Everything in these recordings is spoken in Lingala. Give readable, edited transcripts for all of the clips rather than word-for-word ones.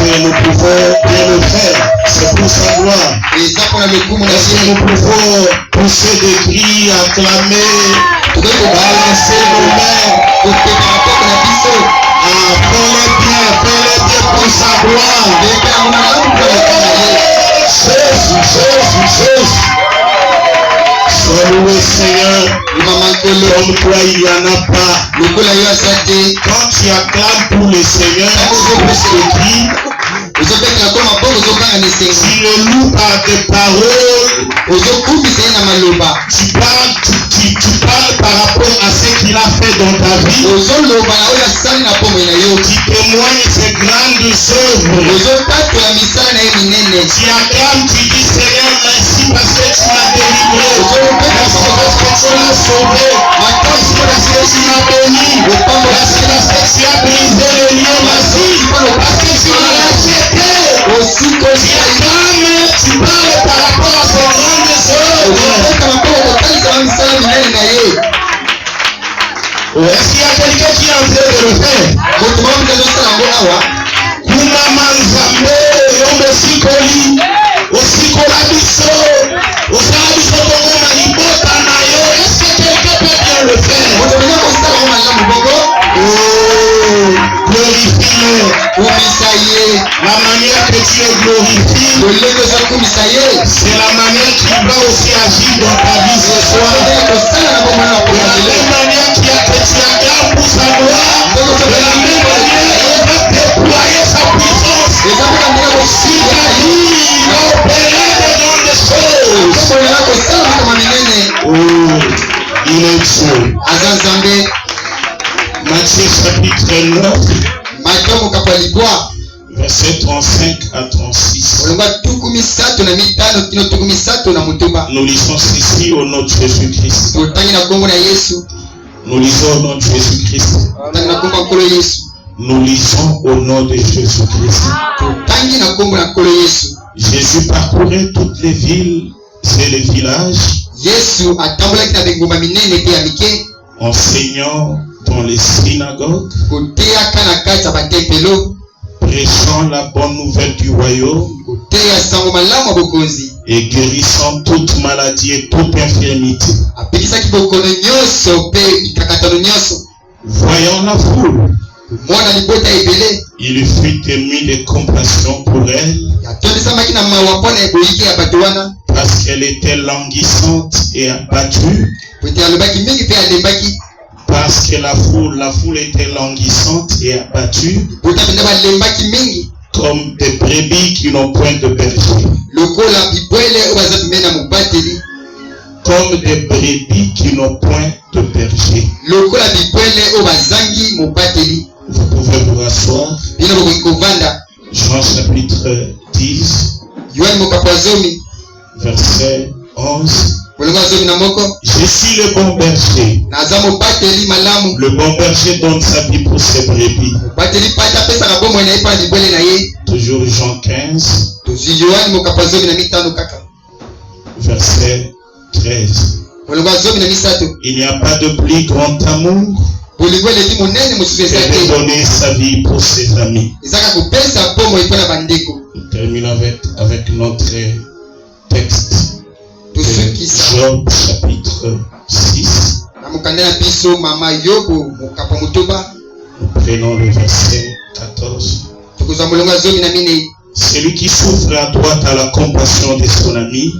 que nous pouvons bien le faire. C'est pour sa gloire. Est-ce que nous pouvons pousser des cris, acclamer, balancer nos mains? Fais-les bien pour sa gloire. Jésus. Sois loué Seigneur. Comme toi il n'y en a pas. Quand tu acclames pour le Seigneur, tu cries. Tu le loues par des paroles. Tu parles par rapport à ce qu'il a fait dans ta vie. Tu témoignes ses grandes œuvres. Tu acclames, tu dis Seigneur merci parce que tu m'as délivré. Merci parce que tu m'as sauvé. Merci parce que tu m'as béni. Merci parce que tu as brisé le lion. Merci parce que tu m'as racheté. Tu acclames, tu parles par rapport à ses grandes œuvres. Est-ce qu'il y a quelqu'un qui est en train de le faire? Est-ce que quelqu'un peut bien le faire? Glorifie-le. La manière que tu es glorifié, c'est la manière qu'il va aussi agir dans ta vie ce soir. De la même manière que tu acclames pour sa gloire, de la même manière il va déployer sa puissance. Si ta vie, il va opérer de grandes choses. Il est Dieu. Matthieu chapitre 9. Verset 35 à 36. Nous lisons ici au nom de Jésus-Christ. Nous lisons au nom de Jésus-Christ. Nous lisons au nom de Jésus-Christ. Jésus parcourait toutes les villes et les villages, enseignant dans les synagogues, prêchant la bonne nouvelle du royaume et guérissant toute maladie et toute infirmité. Voyant la foule, il fut ému de compassion pour elle, parce qu'elle était languissante et abattue. Parce que la foule était languissante et abattue, comme des brebis qui n'ont point de berger. Comme des brebis qui n'ont point de berger. Vous pouvez vous rasseoir. Jean chapitre 10, verset 11. Je suis le bon berger. Le bon berger donne sa vie pour ses brebis. Toujours Jean 15, verset 13. Il n'y a pas de plus grand amour que de donner sa vie pour ses amis. Nous terminons avec notre texte. Job chapitre 6. Nous prenons le verset 14. Celui qui souffre à droite a la compassion de son ami,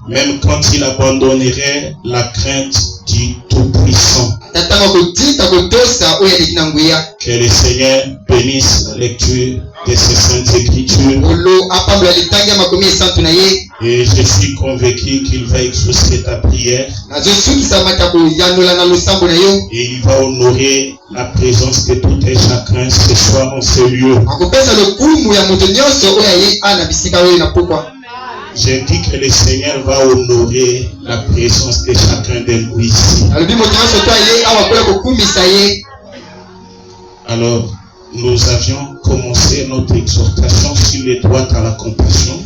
même quand il abandonnerait la crainte du Tout-Puissant. Que le Seigneur bénisse la lecture de ces saintes écritures. Et je suis convaincu qu'il va exaucer ta prière. Et il va honorer la présence de tout un chacun ce soir en ce lieu. J'ai dit que le Seigneur va honorer la présence de chacun de nous ici. Alors, nous avions commencé notre exhortation sur les droits à la compassion.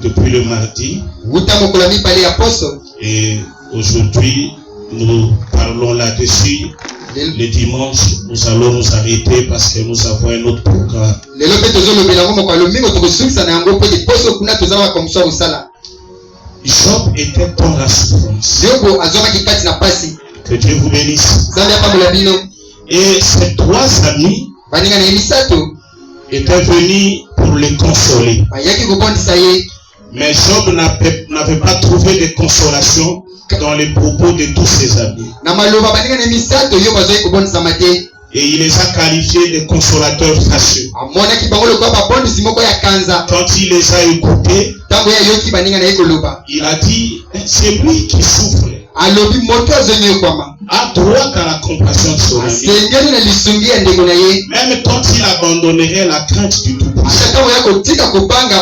Depuis le mardi. Et aujourd'hui, nous parlons là-dessus. Le dimanche, nous allons nous arrêter parce que nous avons un autre programme. Job était dans la souffrance. Que Dieu vous bénisse. Et ses 3 amis étaient venus pour les consoler. Mais Job n'avait pas trouvé de consolation dans les propos de tous ses amis. Et il les a qualifiés de consolateurs fâcheux. Quand il les a écoutés, il a dit, c'est lui qui souffre. A droit à la compassion de son ami. Même quand il abandonnerait la crainte du Tout-Puissant.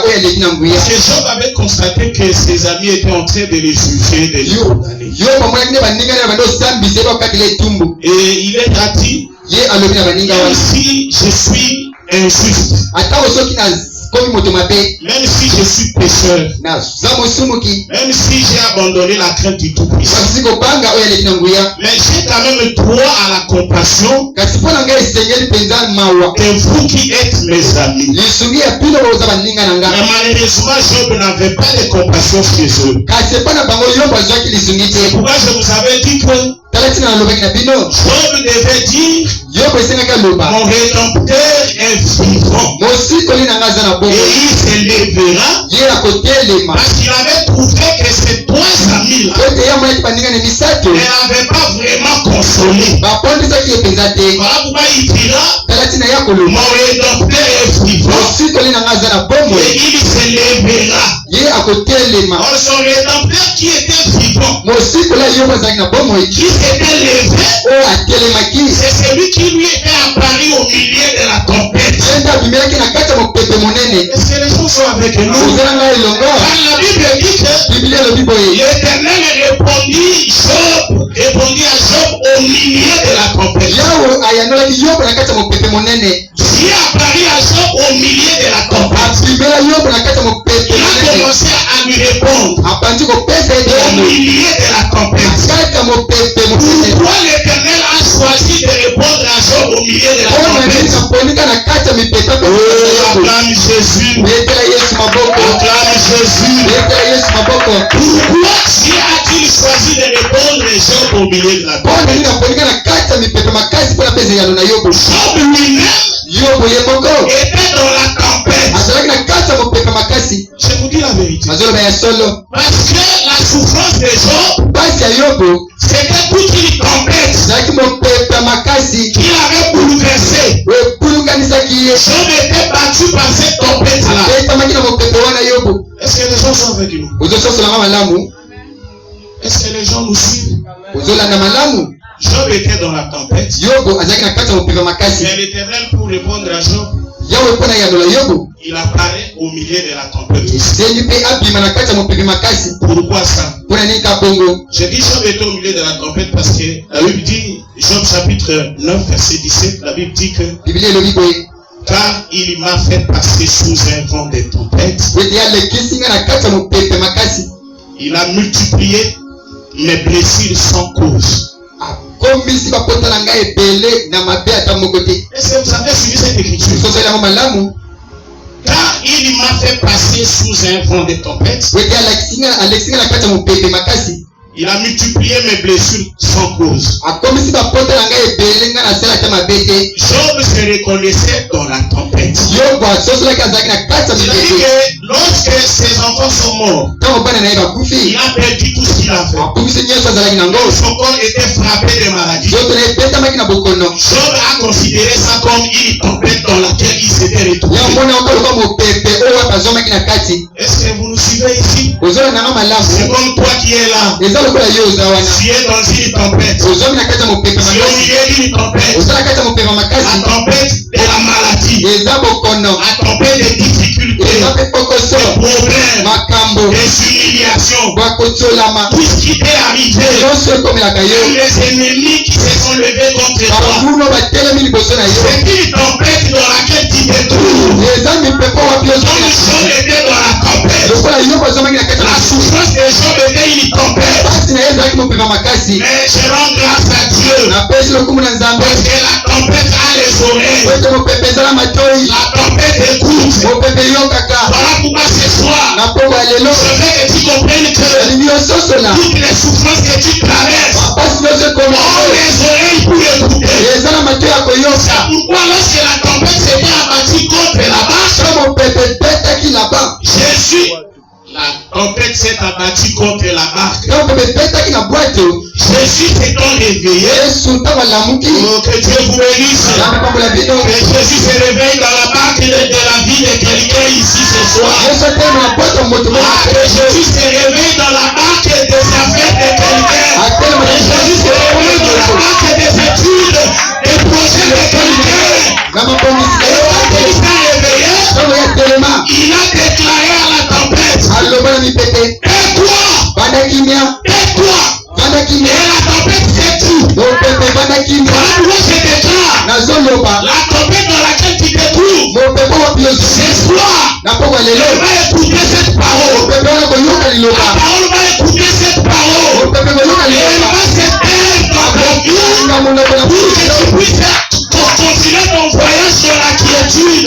Parce que Job avait constaté que ses amis étaient en train de les juger, de les condamner. Et il est dit, même si je suis injuste, même si je suis pécheur, même si j'ai abandonné la crainte du Tout-Puissant, mais j'ai quand même droit à la compassion de vous qui êtes mes amis. Mais malheureusement, Job n'avait pas de compassion chez eux. C'est pourquoi je vous avais dit que Job devait dire, mon Rédempteur est vivant. Et il se lèvera parce qu'il avait trouvé que ces 3 amis-là n'avaient pas vraiment consolé. Voilà pourquoi il dira, mon Rédempteur est vivant. Et il se lèvera. Or son Rédempteur qui était vivant, qui s'était levé, c'est celui qui lui était apparu au milieu de la tempête. Est-ce que les gens sont avec nous? Car la Bible dit que l'Éternel répondit à Job au milieu de la tempête. Dieu apparu à Job au milieu de la tempête. Il a commencé à lui répondre au milieu de la tempête. Pourquoi l'Éternel a choisi de répondre à Job au milieu de la tempête? Acclame Jésus. Acclame Jésus. Pourquoi Dieu a-t-il choisi de répondre à Job au milieu de la tempête? Job lui-même était dans la tempête. Je vous dis la vérité. Parce que la souffrance de Job, c'était toute une tempête qu'il avait bouleversé. Job était battu par cette tempête-là. Est-ce que les gens sont avec nous? Est-ce que les gens nous suivent? Job était dans la tempête. Mais l'Éternel, pour répondre à Job, il apparaît au milieu de la tempête. Pourquoi ça? Je dis Job était au milieu de la tempête parce que la Bible dit, Job chapitre 9 verset 17, la Bible dit que car il m'a fait passer sous un vent de tempête. Il a multiplié mes blessures sans cause. Est-ce que vous avez suivi cette écriture? Car il m'a fait passer sous un vent de tempête. Il a multiplié mes blessures sans cause. Job se reconnaissait dans la tempête. Il a dit que lorsque ses enfants sont morts, il a perdu tout ce qu'il a fait. Son corps était frappé de maladie. Job a considéré ça comme une tempête dans laquelle il s'était retrouvé. Est-ce que vous nous suivez ici? C'est comme toi qui es là. Tu es dans une tempête. Tu es au milieu d'une tempête. La tempête de la maladie. La tempête des difficultés, des problèmes, des humiliations. Tout ce qui t'est arrivé. Les ennemis qui se sont levés contre toi. C'est une tempête dans laquelle tu te trouves. Comme Job était dans la tempête. La souffrance de Job était une tempête. Mais je rends grâce à Dieu. Parce que la tempête a les oreilles. La tempête écoute. Voilà pourquoi ce soir, je veux que tu comprennes que toutes les souffrances que tu traverses ont les oreilles pour écouter. C'est pourquoi lorsque la tempête s'était abattue contre la barque, Jésus, la tempête s'est abattue contre la barque. Jésus s'étant réveillé. Oh, que Dieu vous bénisse. Que Jésus se réveille dans la barque de la vie de quelqu'un ici ce soir. Que Jésus se réveille dans la barque des affaires de quelqu'un. Que Jésus se réveille dans la barque des études, des projets de quelqu'un. Et quand il s'est réveillé, il a déclaré à la tempête: tais-toi! Tais-toi! Et la tempête s'est tue. Voilà pourquoi je déclare: la tempête dans laquelle tu te trouves, ce soir, elle va écouter cette parole. La parole va écouter cette parole. Et elle va s'éteindre dans ta vie pour que tu puisses continuer ton voyage sur la quiétude.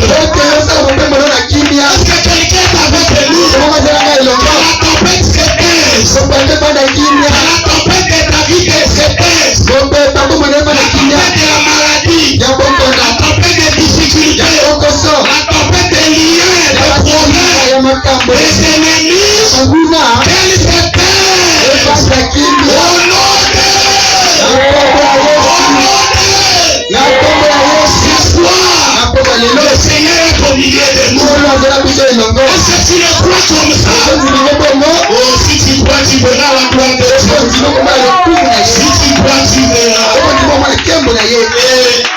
Est-ce que quelqu'un est avec nous? La tempête s'éteint. La tempête de ta vie s'éteint. La tempête de la maladie. La tempête des difficultés. La tempête des liens, des problèmes, des ennemis. Qu'elle s'éteint. Au nom de ce soir, le Seigneur est au milieu de nous. Est-ce que tu le crois comme ça? Oh, si tu crois, tu verras la gloire de Dieu. Si tu crois, tu verras. Et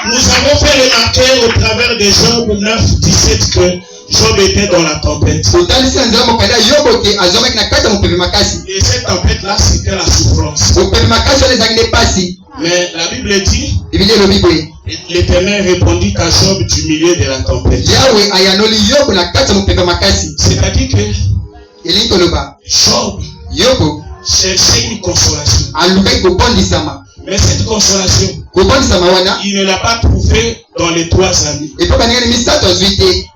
nous avons fait remarquer au travers de Job 9, 17 que Job était dans la tempête. Et cette tempête-là, c'était la souffrance. Mais la Bible dit, l'Éternel répondit à Job du milieu de la tempête. C'est-à-dire que Job cherchait une consolation. Mais cette consolation, il ne l'a pas trouvée dans les trois amis.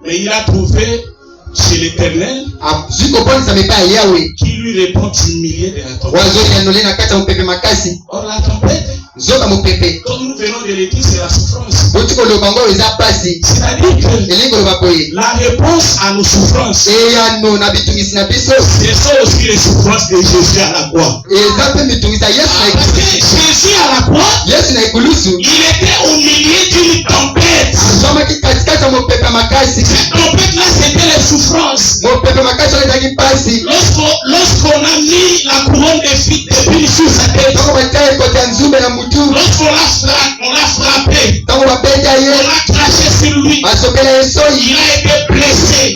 Mais il l'a trouvée chez l'Éternel qui lui répond du milieu de la tempête. Or la tempête, comme nous venons de le dire, c'est la souffrance. C'est-à-dire que la réponse à nos souffrances, ce sont aussi les souffrances de Jésus à la croix. Parce que Jésus à la croix, il était au milieu d'une tempête. Cette tempête-là, c'était les souffrances. Lorsqu'on a mis la couronne d'épines sur sa tête, lorsqu'on l'a frappé, on a craché sur lui, il a été blessé.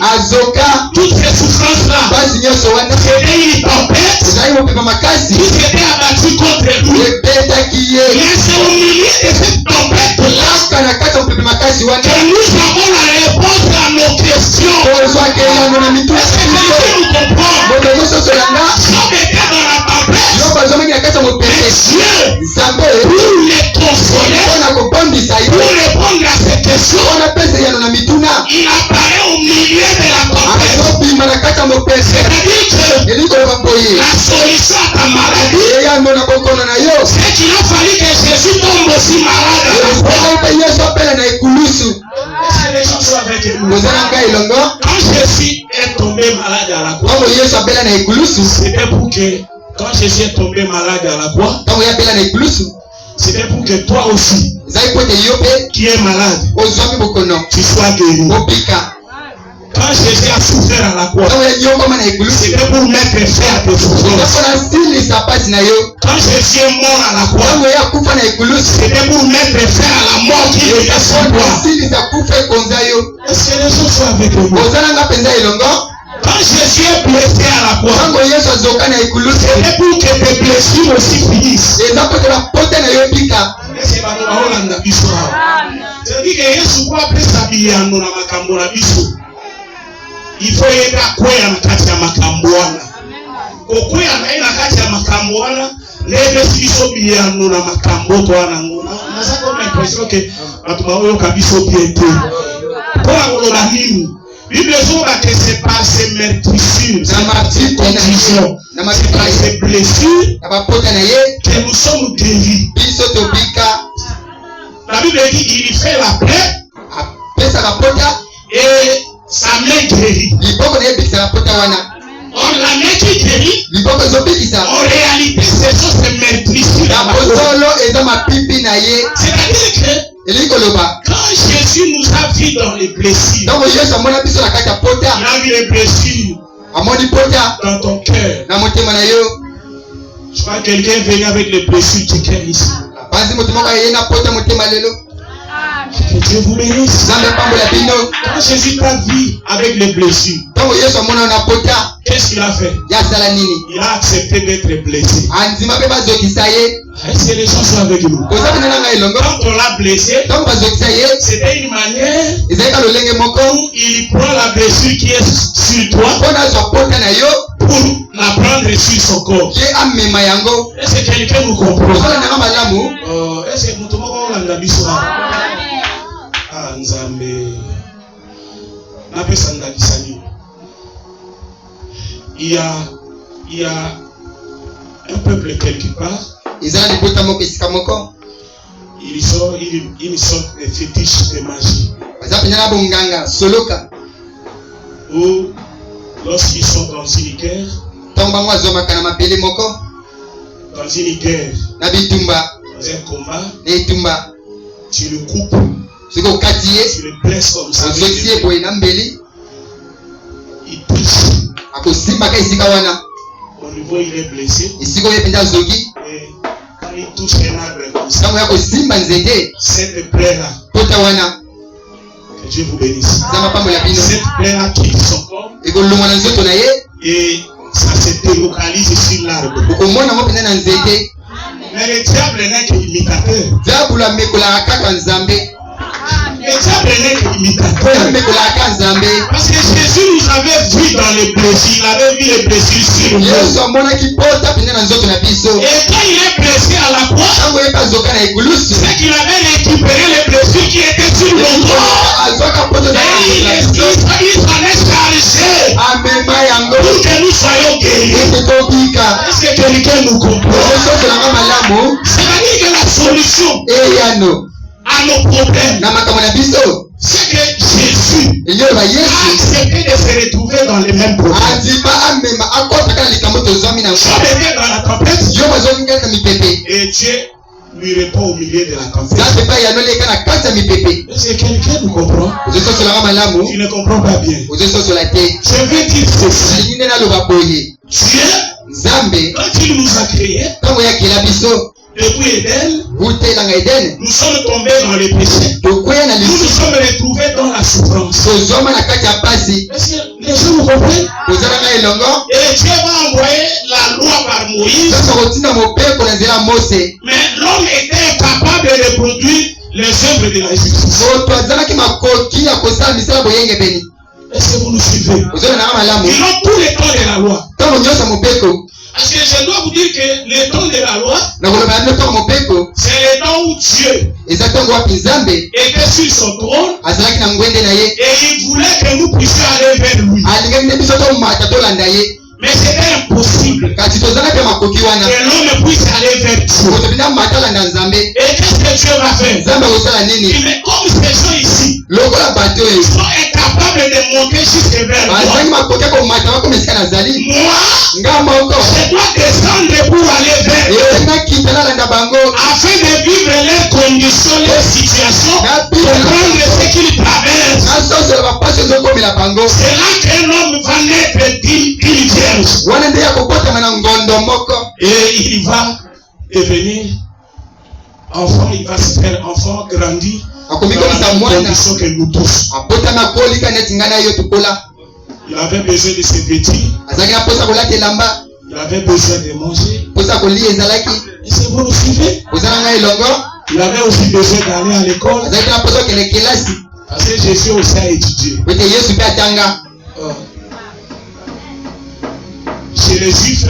Toutes ces souffrances-là, c'était une tempête qui s'était abattue contre lui. Mais c'est au milieu de cette tempête-là que nous avons la réponse à nos questions. Est-ce que quelqu'un nous comprend? Job était dans la tempête. Mais Dieu, pour les consoler, pour répondre à ces questions, il apparaît au milieu de la tempête. C'est-à-dire que la solution à ta maladie, c'est qu'il a fallu que Jésus tombe aussi malade. Est-ce que les gens sont avec nous? Quand Jésus est tombé malade à la croix, c'était pour que, quand Jésus est tombé malade à la croix, c'était pour que toi aussi, qui es malade, tu sois guéri. Quand Jésus a souffert à la croix, c'était pour mettre fin à tes souffrances. Quand Jésus est mort à la croix, c'était pour mettre fin à la mort qui était sur toi. Est-ce que les gens sont avec nous? Quand Jésus est blessé à la croix, c'était pour que tes blessures aussi finissent. C'est-à-dire que Yesu kwa pesa biliano na makambo na biso. Il faut aider à quoi à kati ya makamboana. Kokwe anaina kati ya makamboana. Lebe siso biyano na makambo to anangona. Nasa kwa impression que batuma oyo kabiso bientôt. Pour la nini? Bible zoba que c'est par ces meurtrissures, ces conditions, par ces blessures que nous sommes guéris. La Bible dit il fait la paix et sa main guérit. Or la main qui guérit, en réalité ce sont ces meurtrissures. C'est-à-dire que quand Jésus nous a vus dans les blessures, il a vu les blessures dans ton cœur. Je crois que quelqu'un est venu avec les blessures du cœur ici. Que Dieu vous bénisse. Quand Jésus t'a vu avec les blessures, qu'est-ce qu'il a fait? Il a accepté d'être blessé. Est-ce que les gens sont avec nous? Quand on l'a blessé, c'était une manière où il prend la blessure qui est sur toi pour la prendre sur son corps. Est-ce que quelqu'un nous comprend? Est-ce que nous comprend? Il y a un peuple quelque part. Ils sont une sorte de fétiche de magie. Ou lorsqu'ils sont dans une guerre, dans un combat, tu le coupes, tu le blesses comme ça. Il touche. Au niveau il est blessé. Et quand il touche un arbre comme ça, cette plaie-là, que Dieu vous bénisse. Cette plaie-là quitte son corps et ça se délocalise sur l'arbre. Mais le diable n'est qu'imitateur. Le diable n'est qu'imitateur. Parce que Jésus nous avait vu dans les blessures. Il avait vu les blessures sur nous. Et quand il est blessé à la croix, c'est qu'il avait récupéré les blessures qui étaient sur le corps. Et il s'en est chargé pour que nous soyons guéris. Est-ce que quelqu'un nous comprend? C'est-à-dire que la solution à nos problèmes, c'est que Jésus a accepté de se retrouver dans les mêmes problèmes. Job était dans la tempête et Dieu lui répond au milieu de la tempête. Est-ce que quelqu'un nous comprend? Tu ne comprends pas bien. Je veux dire ceci. Dieu, quand il nous a créés, depuis Éden, nous sommes tombés dans les péchés. Nous nous sommes retrouvés dans la souffrance. Est-ce que les gens nous comprennent? Et Dieu va envoyer la loi par Moïse. Mais l'homme était incapable de reproduire les œuvres de la justice. Est-ce que vous nous suivez? Ils ont tout le temps de la loi. Parce que je dois vous dire que le temps de la loi, c'est le temps où Dieu était sur son trône et il voulait que nous puissions aller vers lui. Mais c'était impossible que l'homme puisse aller vers Dieu. Et qu'est-ce que Dieu va faire? Mais comme ces gens ici, ils sont incapables de monter jusqu'à vers moi. Je dois descendre pour aller vers eux, afin de vivre leurs conditions, leurs situations, comprendre ce qu'ils traversent. C'est là qu'un homme va naître d'une vierge. Et il va devenir enfant, il va se faire enfant, grandir dans la condition que nous tous. Il avait besoin de se vêtir. Il avait besoin de manger. Est-ce que vous nous suivez? Il avait aussi besoin d'aller à l'école. Parce que Jésus aussi a étudié. chez les Juifs,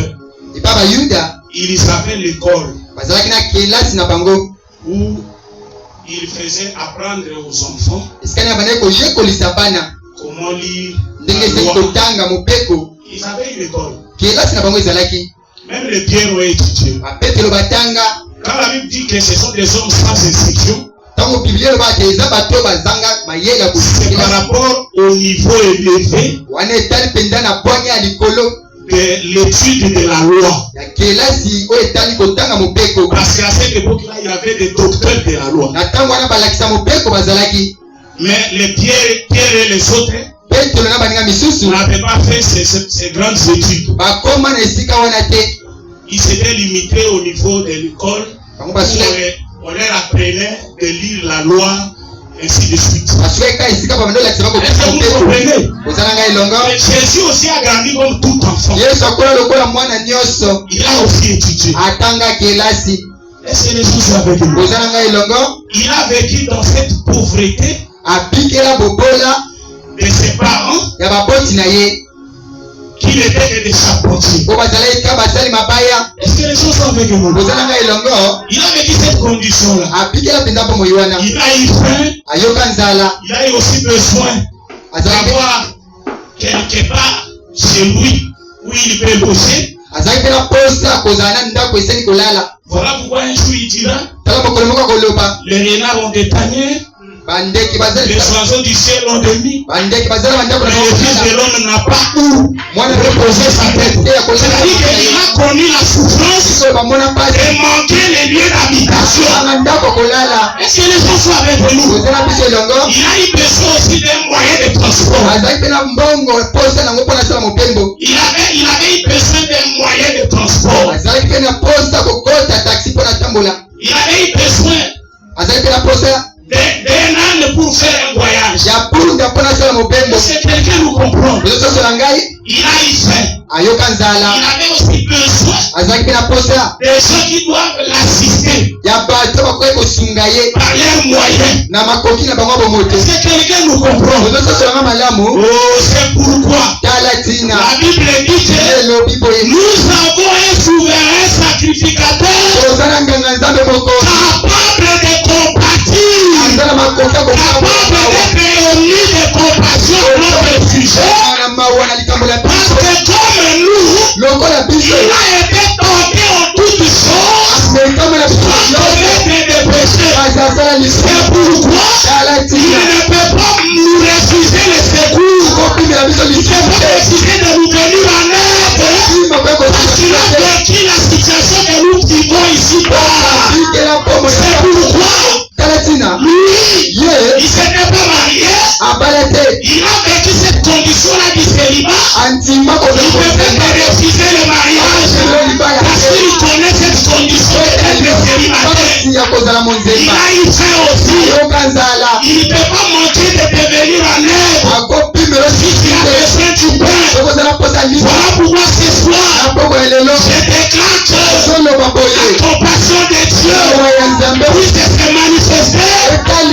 ils avaient l'école où ils faisaient apprendre aux enfants comment lire la loi. Ils avaient une école. Même les pierres ont étudié. Quand la Bible dit que ce sont des hommes sans instruction, c'est par rapport au niveau élevé de l'étude de la loi. Parce qu'à cette époque-là, il y avait des docteurs de la loi. Mais les pierres et les autres n'avaient pas fait ces grandes études. Ils s'étaient limités au niveau de l'école. On leur apprenait de lire la loi, ainsi de suite. Est-ce que vous comprenez? Jésus aussi a grandi comme tout enfant. Il a aussi étudié. Est-ce que les gens sont avec nous? Il a vécu dans cette pauvreté de ses parents qui n'étaient que des charpentiers. Est-ce que les gens sont avec nous? Il a vécu cette condition-là. Il a eu faim. Il a eu aussi besoin d'avoir quelque part chez lui où il peut loger. Voilà pourquoi un jour il dira: les renards ont des tanières, les oiseaux du ciel ont des nids, mais le Fils de l'homme n'a pas où reposer sa tête. C'est-à-dire qu'il a connu la souffrance de manquer les lieux d'habitation. Est-ce que les gens sont avec nous? Il a eu besoin aussi d'un moyen de transport. Il avait eu besoin d'un moyen de transport. Il avait eu besoin d'un âne pour faire un voyage. C'est quelqu'un nous comprend. Il a eu faim. Il avait aussi besoin des gens qui doivent l'assister par leurs moyens. C'est quelqu'un nous comprend. Oh, c'est pourquoi la Bible dit que nous avons un souverain sacrificateur capable de compatir, capable d'être réuni de compassion à notre sujet. Parce que comme nous, il a été tenté en toutes choses, sans commettre des péchés. C'est pourquoi il ne peut pas nous refuser le secours. Il ne peut pas refuser de nous venir en aide. Parce qu'il a vécu la situation que nous vivons ici-bas. C'est pourquoi lui, il ne s'était pas marié. Il a vécu cette condition-là du célibat. Il ne peut pas refuser le mariage parce qu'il connaît cette condition d'être célibataire. Il a eu faim aussi. Il ne peut pas manquer de devenir en aide. Si tu as besoin du pain, voilà pourquoi ce soir, je déclare que la compassion de Dieu puisse se manifester afin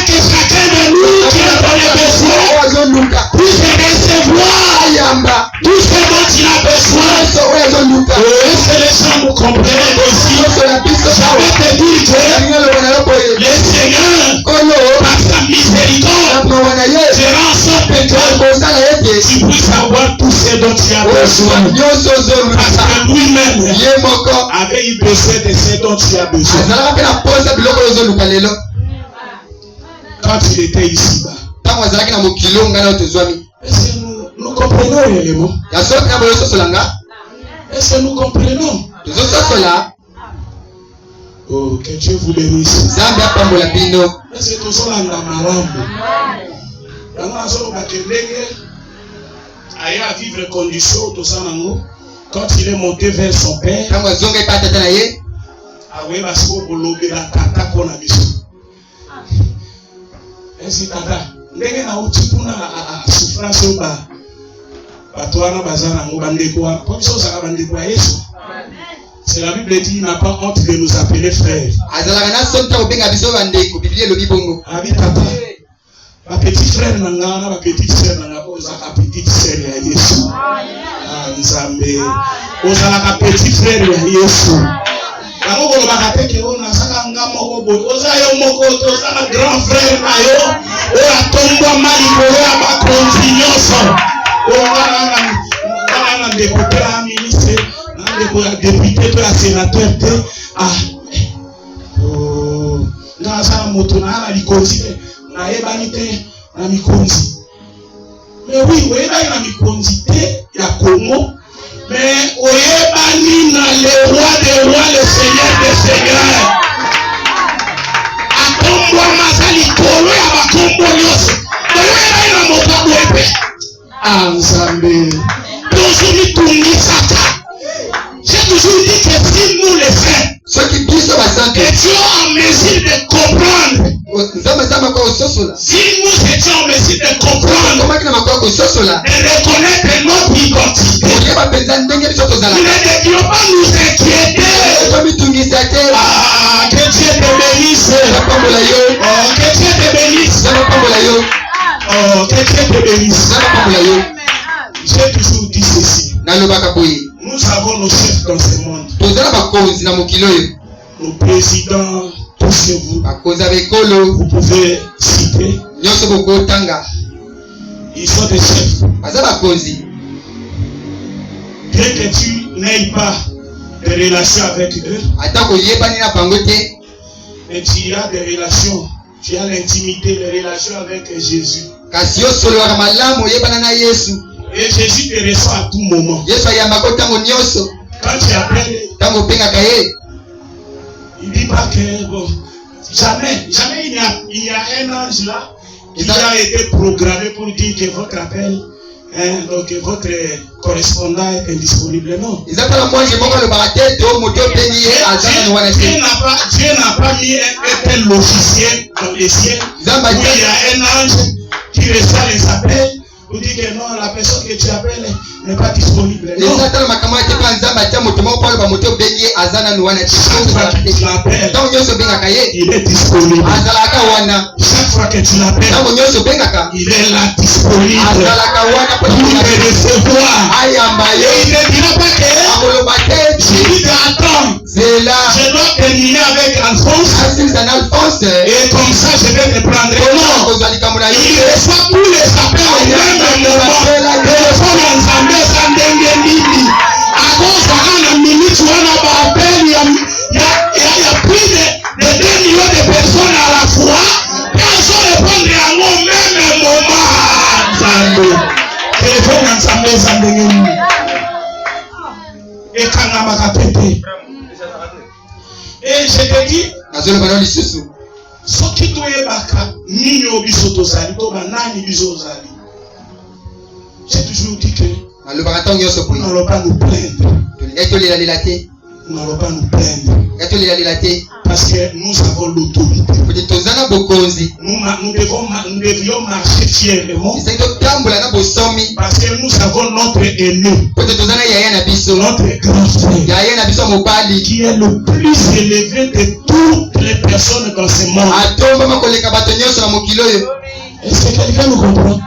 que chacun de nous qui a besoin puisse recevoir tout ce dont il a besoin. Est-ce que les gens nous comprennent aussi? Je vais te dire que le Seigneur, par sa miséricorde, fera en sorte que tu puisses avoir tout ce dont tu as besoin. Parce que lui-même avait eu besoin de ce dont tu as besoin. Quand il était ici-bas. Est-ce que nous comprenons réellement? Est-ce que nous comprenons? Oh, que Dieu vous bénisse. Est-ce que tous sommes dans ma lampe? à vivre condition quand il est monté vers son père. Ainsi tata ndenge na utikuna souffrance ba batwana bazana ngobandeko kwa biso saka bandeko ya Yesu. C'est la Bible dit, il n'a pas honte de nous appeler frères. Abi papa, ma petite frère nanga, ma petite sœur nanga, ma petite sœur ya Yesu. Nzambe. Ozalaka petit frère ya Yesu. Yango ko bakate ke ona saka ngamo ko boy. Ozayo moko ozala grand frère na yo. Oya tombwa mali ko ya bakonzi nyoso. Ona ndeko ya ministre, ndeko ya député to ya sénateur te. Na sala moto na likonzi te. Na yebani te na mikonzi. Mais oui, oyebani na mikonzi te ya Congo. Mais oyebani na le roi des rois, le seigneur des seigneurs. Akombo mazali kolo ya bakombo nyonso. Oyebani na mokabo epe. Nzambe. Tozumi tungisaka. J'ai toujours dit que si nous le faisons, ceux qui disent ça, et Dieu en mesure de comprendre. Si nous étions en mesure de comprendre, de reconnaître notre identité, nous ne devions pas nous inquiéter. Que Dieu te bénisse. Que Dieu te bénisse. Que Dieu te bénisse. J'ai toujours dit ceci. Nous avons nos chefs dans ce monde. Nos présidents, tous ces vous. Vous pouvez citer. Ils sont des chefs. Bien que tu n'aies pas de relations avec eux, mais tu as des relations. Tu as l'intimité, les relations avec Jésus. Et Jésus te reçoit à tout moment. Quand tu appelles, il ne dit pas que bon, jamais il y a un ange là qui a été programmé pour dire que votre appel, donc votre correspondant est indisponible. Non. Dieu n'a pas mis un tel logiciel dans les cieux où il y a un ange qui reçoit les appels. Vous dites que non, la personne que tu appelles n'est pas disponible. Non. Chaque fois que tu l'appelles, il est disponible. Chaque fois que tu l'appelles, il est là disponible pour te recevoir. Et il ne dira pas que tu dis attends, je dois terminer avec Alphonse et comme ça je vais te prendre. Non, il reçoit tous les appels au même moment. Téléphone ensemble, ça ndenge nini. À cause de la minute, on a appel, il y a plus de 2 millions de personnes à la fois. Personne ne répondre à au même moment. Téléphone ensemble, ça ndenge nini. Et quand on a pété. Et je te dis, ce qui doit être nini obiso tozali, to banani biso ozali. J'ai toujours dit que nous n'allons pas nous plaindre. Nous n'allons pas nous plaindre. Parce que nous avons l'autorité. Nous devions marcher fièrement. Parce que nous avons notre aîné. Notre grand frère. Qui est le plus élevé de toutes les personnes dans ce monde. Est-ce que quelqu'un nous comprend?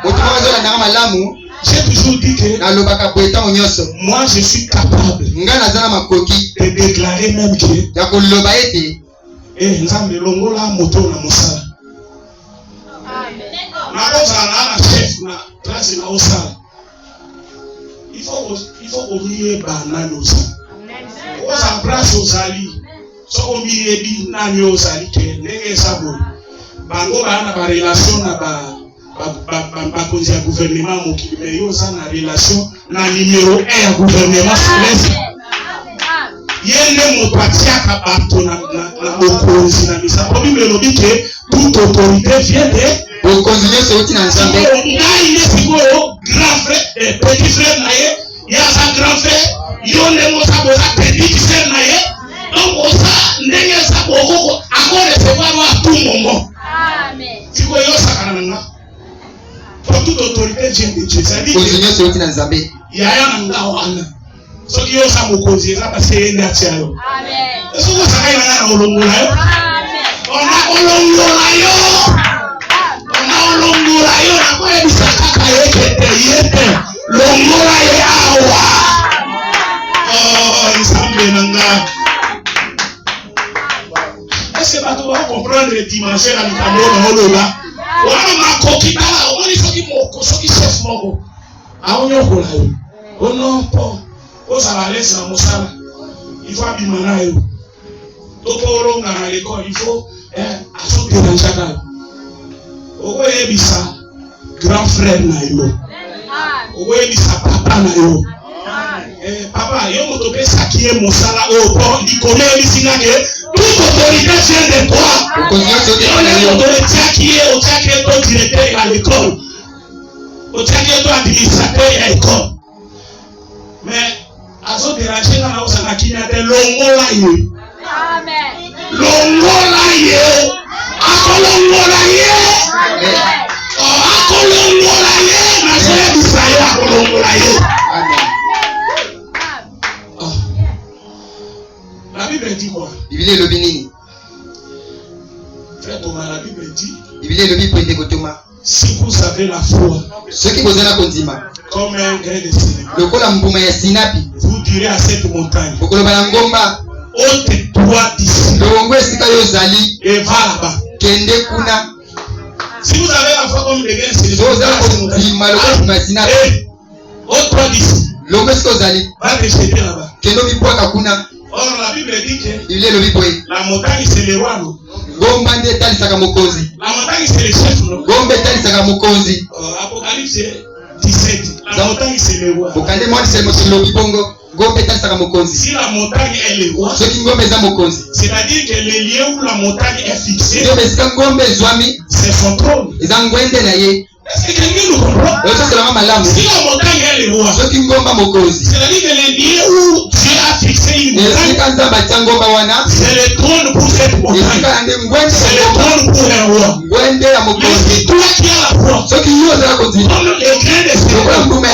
J'ai toujours dit que moi je suis capable de déclarer même que Nzambe longola moto na mosala. Na chef na classe na osala. Il faut oublier banane aussi. On embrasse aux alliés. So on bi nani osali ke ndenge sabo. Bango bana ba relation na bakonzi ya gouvernement mokili me yo za na relation na numéro 1 ya gouvernement céleste. Yende moto atiaka bato na bokonzi na misa. Obi melobi ke toute autorité vient de bokonzi nyonso oti na Nzambe. Ngai ne sikoyo grand frère petit frère na ye ya sa grand frère yo ndenge osaboza petit frère na ye. Donc osa ndenge saboko akore recevoir à tout moment. Amen. Sikoyo sakana na pour toute autorité vient de Dieu. Ça dit que il y a un ngawana. Ce qui est ça mokozi ça parce que il y a tiayo. Amen. Est-ce que ça va na olongola yo? Amen. On a olongola yo. On a olongola yo na kwa bisaka ka yeke yete. Longola ye awa. Est-ce que tu vas comprendre les dimensions dans le tableau là? Wana makokita la, on est qui moko, ce qui chef moko. Ah on y a quoi là? Oh non, pas. Oh ça va laisser dans mon salle. Il faut abimana yo. Toko oronga na l'école, il faut assoter dans chacun. Oko ebisa grand frère na yo. Oko ebisa papa na yo. Papa, yo moto pesa qui est mon sala au port, il connaît ici que toute autorité vient de toi. On autorité qui est au tchèque directeur à l'école. Au tchèque administrateur à l'école. Mais à ce déranger dans la hausse à qui n'a de l'ongolaye. Amen. L'ongolaye. Akolongolaye. Akolongolaye. Nazoya bisaya akolongolaye. Amen. La Bible dit quoi? Bible le binini. Frère Thomas, la Bible dit. Bible le Bible Thomas. Si vous avez la foi. Ce qui vous a la condima. Comme un grain de sinapi. Le col mbuma ya sinapi. Vous direz à cette montagne. Bokolo balangomba. Ôte-toi d'ici. Longo esika yo zali. Et va là-bas. Kende kuna. Si vous avez la foi comme des grains de sinapi. Vous avez la condima le col mbuma sinapi. Ôte-toi d'ici. Longo esika zali. Va te jeter là-bas. Kendo mipwaka kuna. Or la Bible dit que la montagne c'est le roi. La montagne c'est le chef. Apocalypse 17. La montagne c'est le roi. Si la montagne est le roi, c'est-à-dire que le lieu où la montagne est fixée, c'est son trône. Est-ce que quelqu'un nous comprend? Si la montagne est le roi, c'est-à-dire que le lieu où Dieu a fixé une montagne, c'est le trône pour cette montagne. C'est le trône pour un roi. Mais si toi qui as la foi, comme le grain de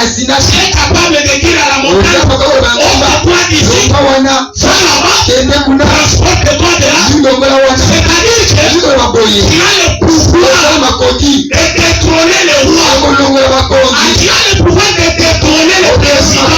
sinapi, tu es capable de dire à la montagne, ôte-toi d'ici, va là-bas, transporte-toi de là. C'est-à-dire que tu as le pouvoir de détrôner le roi. Tu as le pouvoir de détrôner le président.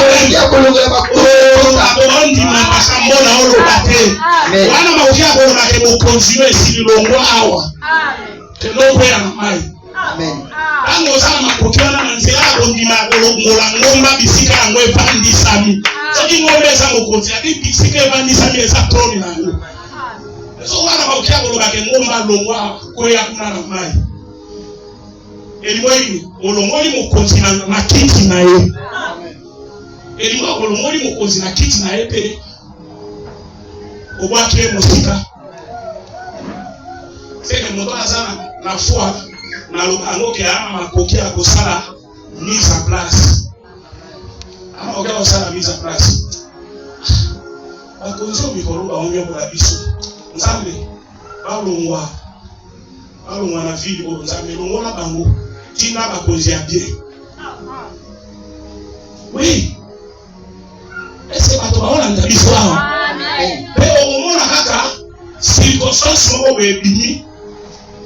Amen. Tango sana makokiona na nzela kondima kolongola ngomba bisika yango evandisami. Soki ngombe eza mokonzi ati bisika evandisami eza troni na yo. So wana makokia koloba ke ngomba longwa koya kuna na mai. Elimoi olongoli mokonzi na kiti na ye. Elimoi olongoli mokonzi na kiti na ye pe. Obwaki mosika. C'est que moto azana na foi na lobango ke ama makoki ya kosala mise en place. Ama oka kosala mise en place. Bakonzi mikolo ba onyo la biso. Nzambe balongwa na vie o nzambe longola bango tina bakonzi ya bien. Oui. Est-ce que bato baolanda biso awa? Amen. Pe omona kaka circonstance moko bebimi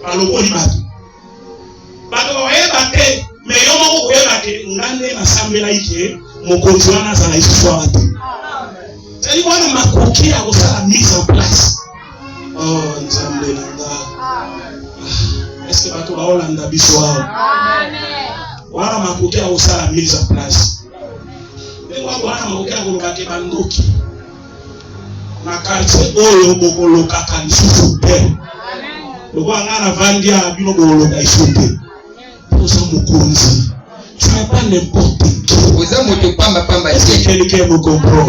balongoli bato. Bato bayeba te me yo moko koyeba te ngande nasambela ike mokonzi wana azala histoire te. C'est wana makoki ya kosala mise en place. Oh nzambe nanga. Est-ce que bato baolanda biso awa? Amen. Wana makoki ya kosala mise en place. Wana makoki ya koloba ke bandoki na quartier oyo bokolokaka lisusu te. Loko ngana vandia bino boloka isusu. Oza mokonzi. Tu n'es pas n'importe qui. Oza moto pamba pamba. Est-ce que quelqu'un me comprend?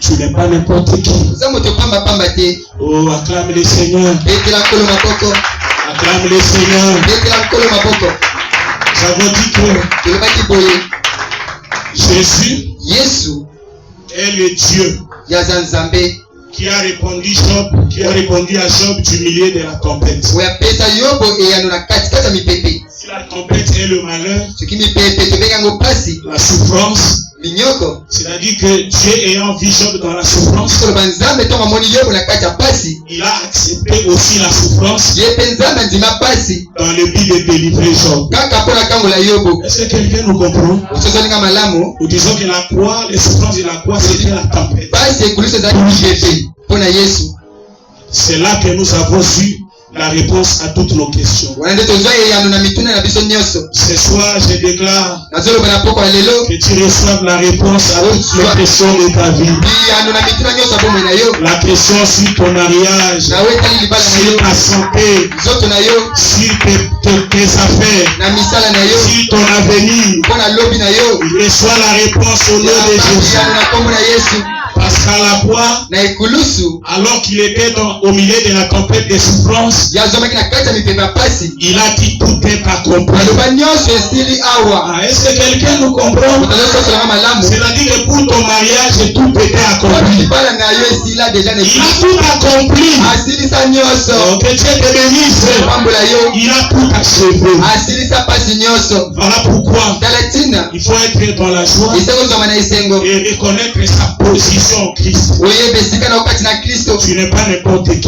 Tu n'es pas n'importe qui. Oza moto pamba pamba te. Oh, acclame le Seigneur. Acclame le Seigneur. Nous avons dit que Jésus est le Dieu qui a répondu à Job du milieu de la tempête. Si la tempête est le malheur, la souffrance, c'est-à-dire que Dieu ayant vu Job dans la souffrance, il a accepté aussi la souffrance dans le but de délivrer Job. Est-ce que quelqu'un nous comprend? Nous disons que la croix, les souffrances de la croix, c'était la tempête. C'est là que nous avons su la réponse à toutes nos questions. Ce soir, je déclare que tu reçoives la réponse à toutes les questions de ta vie. La question sur ton mariage, sur ta santé, sur tes affaires, sur ton avenir. Reçois la réponse au nom de Jésus. Parce qu'à la fois, alors qu'il était au milieu de la tempête de souffrance, il a dit tout est accompli. Est-ce que quelqu'un nous comprend? C'est-à-dire que pour ton mariage, tout était accompli. Il a tout accompli. Que Dieu te bénisse. Il a tout achevé. Voilà pourquoi il faut être dans la joie et reconnaître sa position. Christ. Tu n'es pas n'importe qui.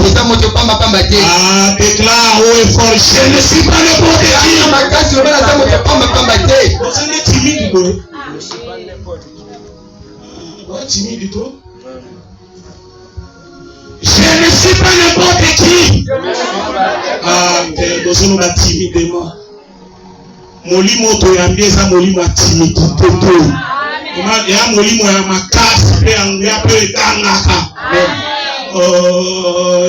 Déclare haut et fort, je ne suis pas n'importe qui. Vous êtes timide, toi. Timide, toi. Je ne suis pas n'importe qui. Nous sommes timidement. Molimo to yambie za molimo timidité to.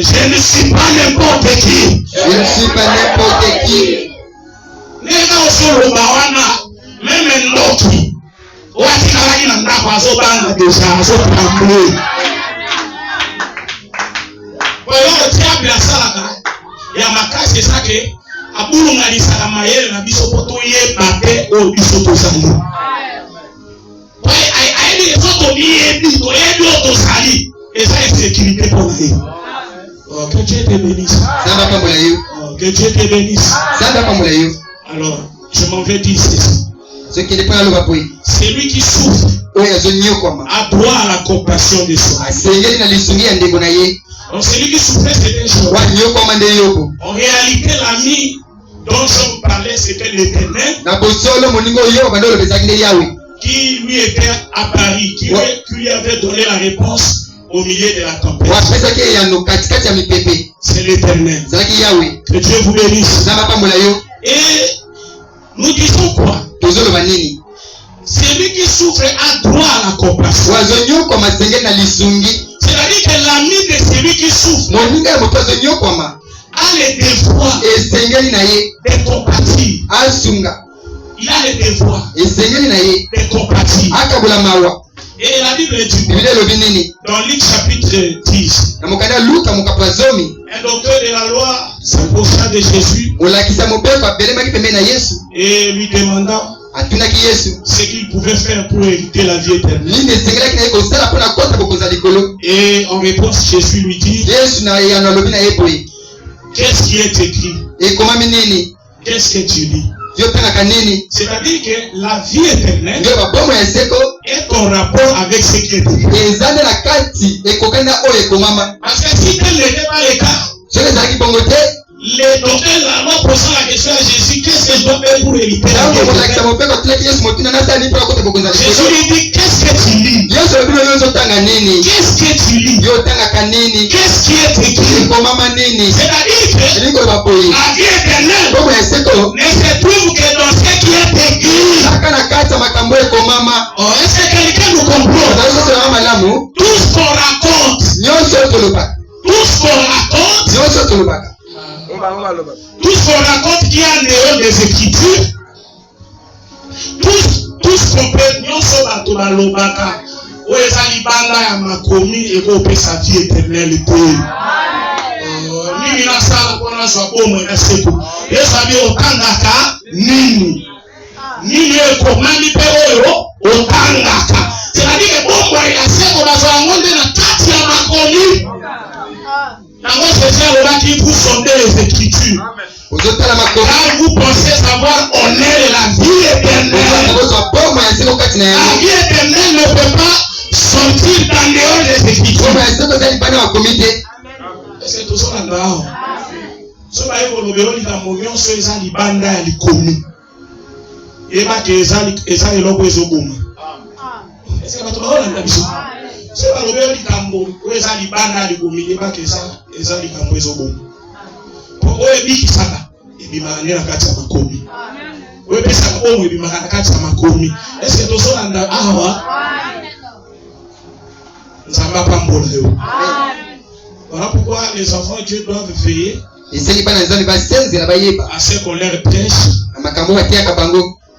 Je ne suis pas n'importe qui. Je ne suis pas n'importe qui. Même un autre. Et ça est sécurité pour nous. Que Dieu te bénisse. Que Dieu te bénisse. Alors, je m'en vais dire ceci. Celui qui souffre a droit à la compassion de soi. Donc celui qui souffrait, c'était Job. En réalité, l'ami dont Job parlait, c'était l'Éternel. Qui lui était à Paris, qui lui avait donné la réponse au milieu de la tempête. C'est l'Éternel. Que Dieu vous bénisse. Et nous disons quoi? Celui qui souffre a droit à la compassion. C'est-à-dire que l'ami de celui qui souffre a le devoir de compatir. Il a le devoir de compatir. Et la Bible dit dans Luc chapitre 10, un docteur de la loi s'approcha de Jésus et lui demandant ce qu'il pouvait faire pour éviter la vie éternelle. Et en réponse, Jésus lui dit, qu'est-ce qui est écrit? Qu'est-ce que tu lis? C'est-à-dire que la vie éternelle est en rapport avec ce qui est écrit. Parce que si tel n'était pas le cas, les docteurs de la loi posant la question à Jésus, qu'est-ce que je dois faire pour éviter la vie éternelle? Jésus lui dit, qu'est-ce que tu lis? Qu'est-ce que tu lis? Qu'est-ce qui est écrit? C'est-à-dire que la vie éternelle ne se trouve que dans ce qui est écrit. Est-ce que quelqu'un nous comprend? Tout ce qu'on raconte, tout ce qu'on raconte qui est en dehors des Écritures, tout ce qu'on peut, nous sommes à Tobalobaka, où est sa libanda ya makomi et où peut sa vie éternelle. Nini na sala kwa na swa bomo na seku. Yesu abi otangaka nini. Nini ekomani pe oyo otangaka. C'est-à-dire que bomo ya seku na swa ngonde na kati ya makomi. Car vous sondez les Écritures. Car vous pensez savoir honneur la vie éternelle. La vie éternelle ne peut pas sortir dans dehors des Écritures. Est-ce que tout ça là? Ce qui est le moyen, c'est les libanda et les communs. Et pas que les gens les ont. Est-ce que vous avez C'est pas le likambo. Eza libana likomile ba kesa eza likambo ezobo. Pour oye biki saka ebimanga na kati ya makomi. Oye pesa omo ebimanga na kati ya makomi. Est-ce que tozolanda awa? Nzamba pambola yo. Voilà pourquoi les enfants de Dieu doivent veiller à ce qu'on leur prêche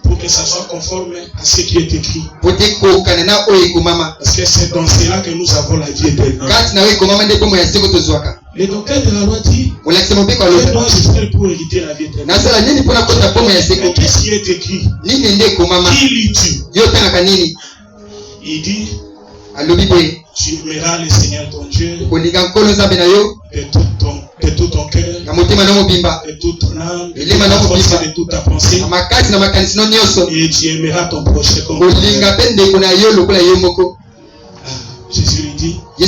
pour que ça soit conforme à ce qui est écrit. Parce que c'est dans cela que nous avons la vie éternelle. Le docteur de la loi dit que dois-je faire pour hériter la vie éternelle? Mais qu'est-ce qui est écrit? Qui lis-tu? Il dit tu aimeras le Seigneur ton Dieu de tout ton cœur, de toute ton âme, de toute ta force et de toute ta pensée. Et tu aimeras ton prochain comme toi. Jésus lui dit, tu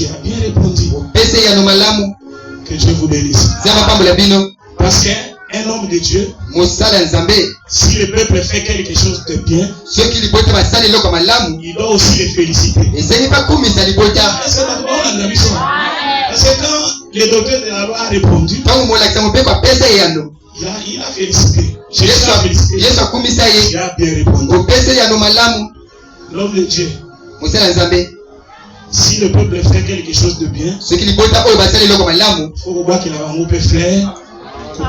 as bien répondu. Que Dieu vous bénisse. Parce qu'un homme de Dieu, si le peuple fait quelque chose de bien, il doit aussi les féliciter. Parce que quand le docteur de la loi a répondu, il a félicité. Jésus a félicité. Il a bien répondu. L'homme de Dieu, si le peuple fait quelque chose de bien, il faut voir qu'il a un mot frère.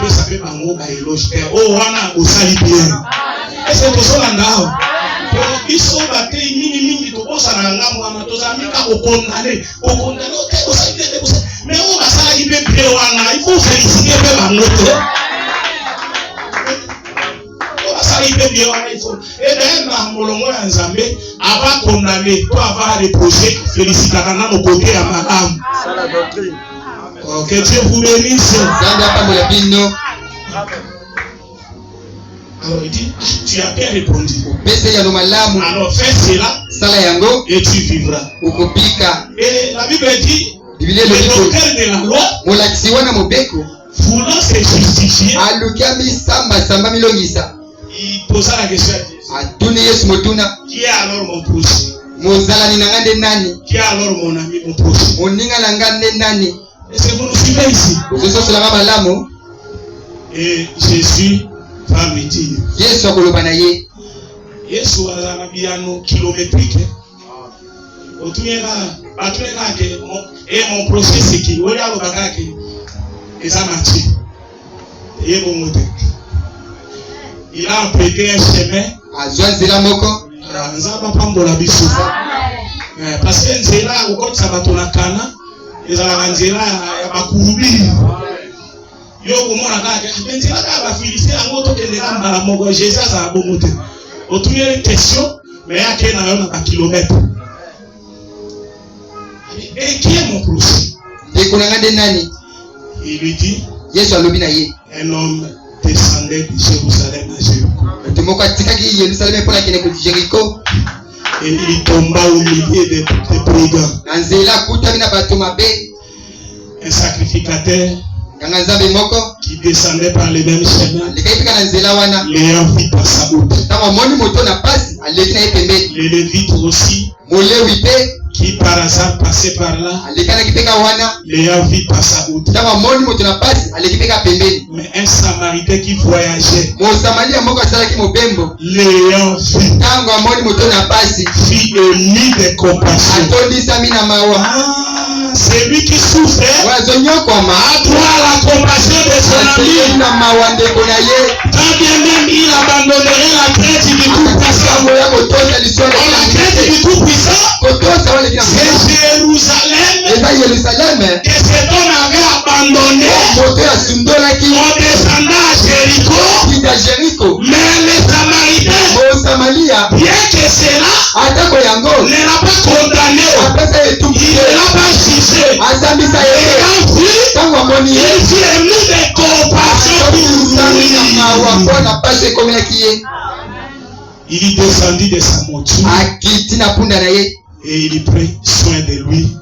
Ça fait un mot éloge. Oh, wana osali bien. Est-ce que tu as là? Ils sont battus, mini, tout ça na ngamu wana tozamika okondane, mais on va ça il peut bien wana, il faut féliciter même l'autre. On va ça il peut bien wana, il faut. Et d'ailleurs na molongo ya Nzambe, avant condamner, toi avoir reproché, féliciter kana no côté ya madame. Ça la doctrine. Que Dieu vous bénisse. Alors il dit, tu as bien répondu. Alors fais cela et tu vivras. Et la Bible dit, le docteur de la loi, voulant se justifier, il posa la question à Jésus. Qui est alors mon proche? Qui est alors mon ami, mon proche? Est-ce que vous nous suivez ici? Et Jésus va lui dire, Yesu azanabiano kilométrique. Et mon projet c'est qui? Il a emprunté un chemin. Parce que Nzela, quand ça va tourner Kana, ils ont la Nzela ya bakurubi. Yo komona kaka Nzela ka ba filisi ya moto kende kamba la moko Jésus a bomote. Otumye une question mais ya ke na yo na kilomètre. Et qui est mon proche? Il lui dit, un homme descendait de Jérusalem à Jéricho. Et il tomba au milieu des brigands. Un sacrificateur qui descendait par le même chemin. Les Lévites par sa route. Les Lévites aussi. Qui par hasard passait par là, l'ayant vu par sa route. Mais un Samaritain qui voyageait, l'ayant vu, fit ému de compassion. C'est lui qui souffrait, a droit à la compassion de son ami. Quand bien même il abandonnerait la crête du Tout-Puissant. La crête du Tout-Puissant, c'est Jérusalem que cet homme avait abandonné en descendant à Jéricho. Mais les Samaritains, bien que cela ne l'a pas condamné, il ne l'a pas jugé. Et quand il fut ému de compassion pour lui, il descendit de sa moto. Et il prit soin de lui.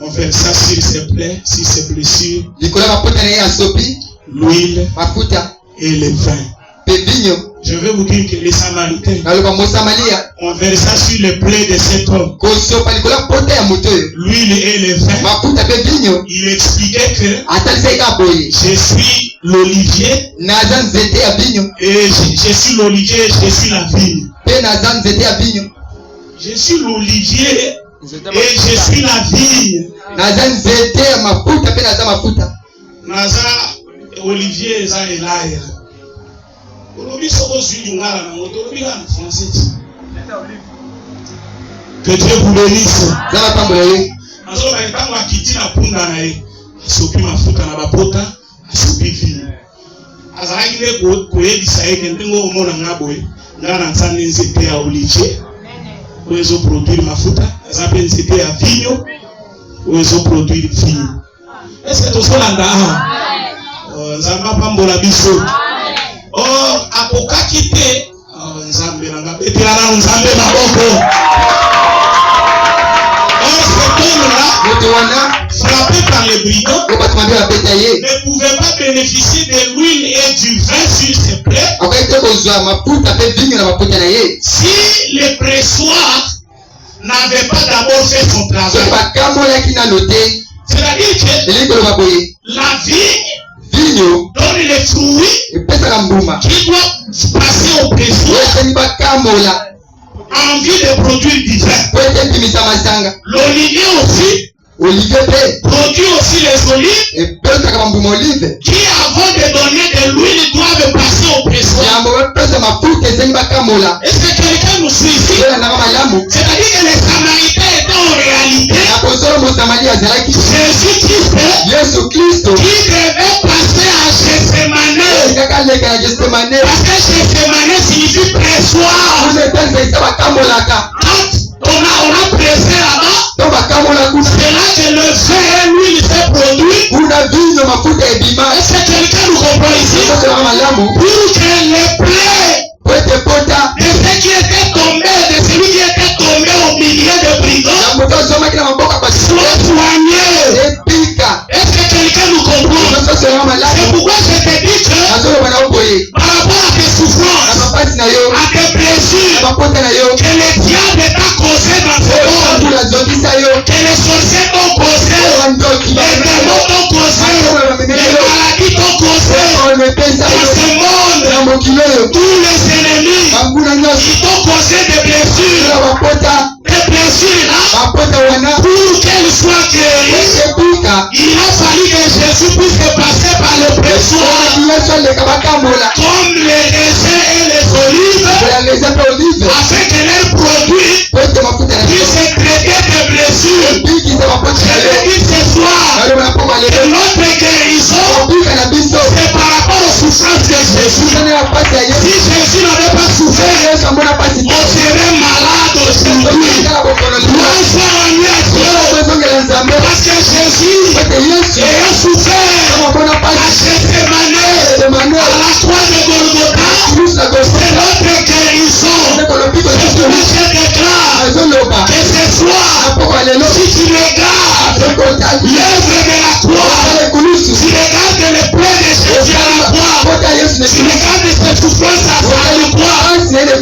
On versa sur ses plaies, sur ses blessures, l'huile et le vin. Je vais vous dire que les Samaritains ont versé sur les plaies de cet homme l'huile et le vin. Il expliquait que je suis l'olivier et je suis l'olivier et je suis la vigne. Je suis l'olivier et je suis la vigne. Naza Olivier eza elaya. Que Dieu vous bénisse. Est-ce que tu oh, apokaki te. Oh, nzambe nanga betelana nzambe maboko. Oh, cet homme-là, frappé par les brigands, ne pouvait pas bénéficier de l'huile et du vin sur ses plaies. Si le pressoir n'avait pas d'abord fait son travail. C'est-à-dire que la vigne donne les fruits qui doivent passer au pressoir en vue de produire du vin. L'olivier aussi produit aussi les olives qui, avant de donner de l'huile, doivent passer au pressoir. Est-ce que quelqu'un nous suit ici? C'est-à-dire que les Samaritains étaient en réalité Jésus-Christ qui devait passer à Gethsemane. Parce que Gethsemane signifie pressoir. Quand on a pressé là-bas, c'est là que le vin et l'huile s'est produit. Est-ce que quelqu'un nous comprend ici? Pour que les plaies de ceux qui étaient tombés, de celui qui était tombé au milieu de brigands, soient soignés. Est-ce que quelqu'un nous comprend? C'est pourquoi je te dis que par rapport à tes souffrances, à tes blessures, que le diable t'a causé dans ce monde, que les sorciers t'ont causé, les démons t'ont causé, les maladies t'ont causé, dans ce monde, tous les ennemis qui t'ont causé des blessures là, pour qu'elles soient guéries, il a fallu que Jésus puisse passer par le pressoir, comme les raisins et les olives, afin que leurs produits puissent traiter des blessures. Je veux dire ce soir que notre guérison, c'est par rapport aux souffrances de Jésus. Si Jésus n'avait pas souffert, on serait malade aujourd'hui. Parce que Jésus ayant souffert à Gethsemane, à la croix de Golgotha, c'est notre guérison. C'est ce que je déclare que ce soir, si tu regardes l'œuvre de la croix, tu regardes les plaies de Jésus à la croix, tu regardes ses souffrances à la croix, c'est la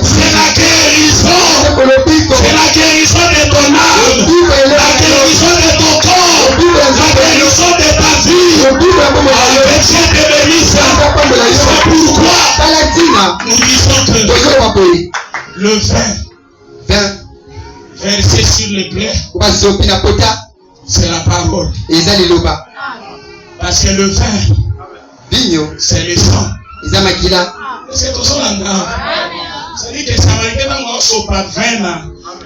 guérison. C'est la guérison de ton âme, la guérison de ton corps, la guérison de ta vie. Avec Dieu te bénisse. C'est pourquoi nous disons que le vin versé sur les plaies, c'est la parole. Parce que le vin, c'est le sang. C'est tout ça là. C'est-à-dire que les Samaritains n'ont pas vin là.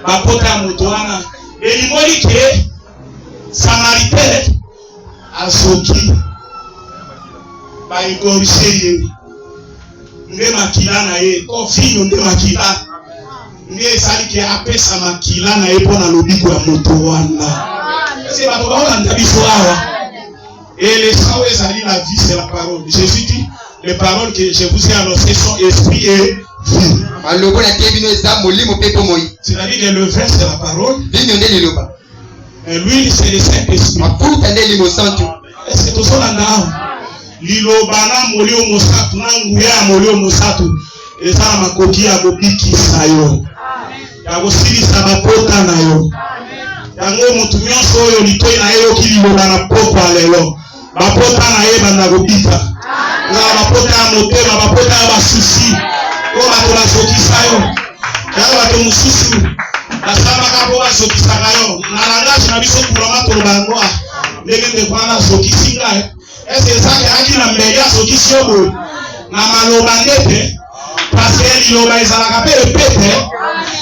Bakota motoana. Et il m'a dit que Samaritain a soki. Ba igorisheye. Nde makila na ye. Kofi nde makila. Nde sali ke apesa makila na ye pona lobiko ya motoana. C'est pas pour la bisoa. Et les sangs et la vie, c'est la parole. Jésus dit, les paroles que je vous ai annoncées sont esprit et vie. C'est-à-dire que le vin, c'est la parole. Et l'huile, c'est le Saint-Esprit. C'est tout ça là. Lilobana molio mosatu, nanguya molio mosatu. Et ça m'a coquille à bobiki sayo. Ya kosilisa mapota na yo. Yango mutu nyonso oyo litoi na yo kililoba na pokwa lelo. Mapota na ye banda kobika. Na mapota ya motema, mapota ya basusi. Ko bato bazokisa yo. Yango bato mosusu basambaka po bazokisaka yo. Na langage na biso kuloma toloba yango ndenge ndeko wana azokisi ngai. Est-ce que ezaki aki na mbele azokisi yo boye na maloba ndete parce que liloba ezalaka mpe epete.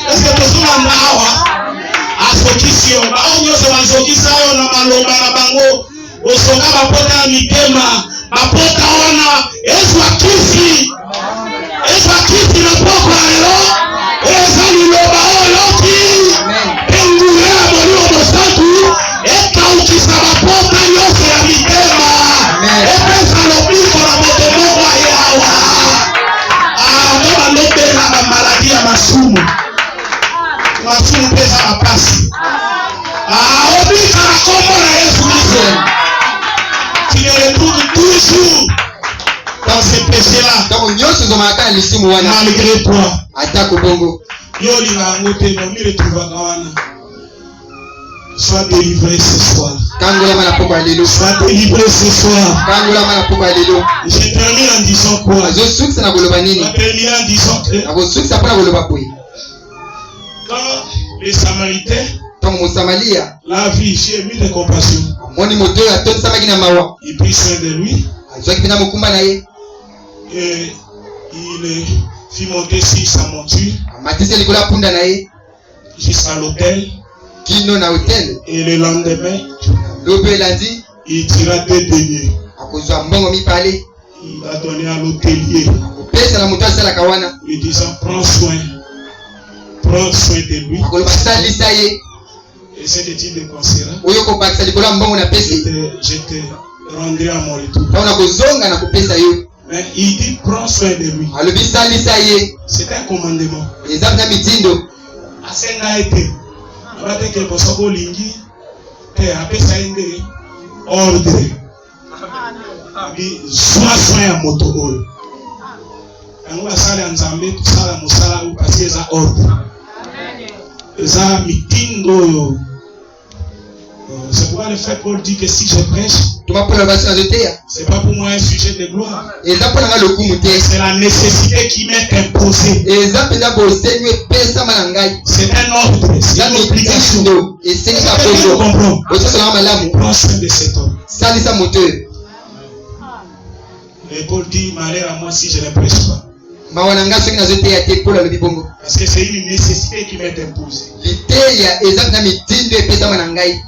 Est-ce que tozolanda awa azokisi yo bao nyonso bazokisa yo na maloba na bango osonga bapota ya mitema bapota wana ezwakisi na pokwa lelo eza liloba oyoki engule ya molimo mosantu ekaukisa bapota nyonso ya mitema epesa lobiko na moto moko aye awa ndo balobela bamaladi ya masumu mpe eza bapasi obika na kombo na Yesu Kristo. Tu le retrouves toujours dans ces péchés là malgré toi. Yo linga yango te na mi retrouvaka wana. Sois délivré ce soir. Sois délivré ce soir. Je termine en disant quoi? Je termine en disant que quand les Samaritains, la vie chez lui de compassion, il prit soin de lui et il fit monter sur sa monture jusqu'à l'hôtel. Et le lendemain, il tira 2 deniers. Il a donné à l'hôtelier, lui disant prends soin de lui. Et c'est dit de considérer. Je te rendrai à mon retour. Mais il dit prends soin de lui. C'est un commandement. Asenga été. Abate ke bosoko lingi te apesa inde ordre. Abi soin ya moto oyo. Yango basala nzambe tusala musala ou passer za ordre. Eza mitindo oyo. C'est pourquoi le fait Paul dit que si je prêche, c'est pas pour moi un sujet de gloire. C'est la nécessité qui m'est imposée. C'est un ordre, c'est une obligation. Je comprends. Prends soin de cet homme. Et Paul dit, malheur à moi si je ne prêche pas. Parce que c'est une nécessité qui m'est imposée.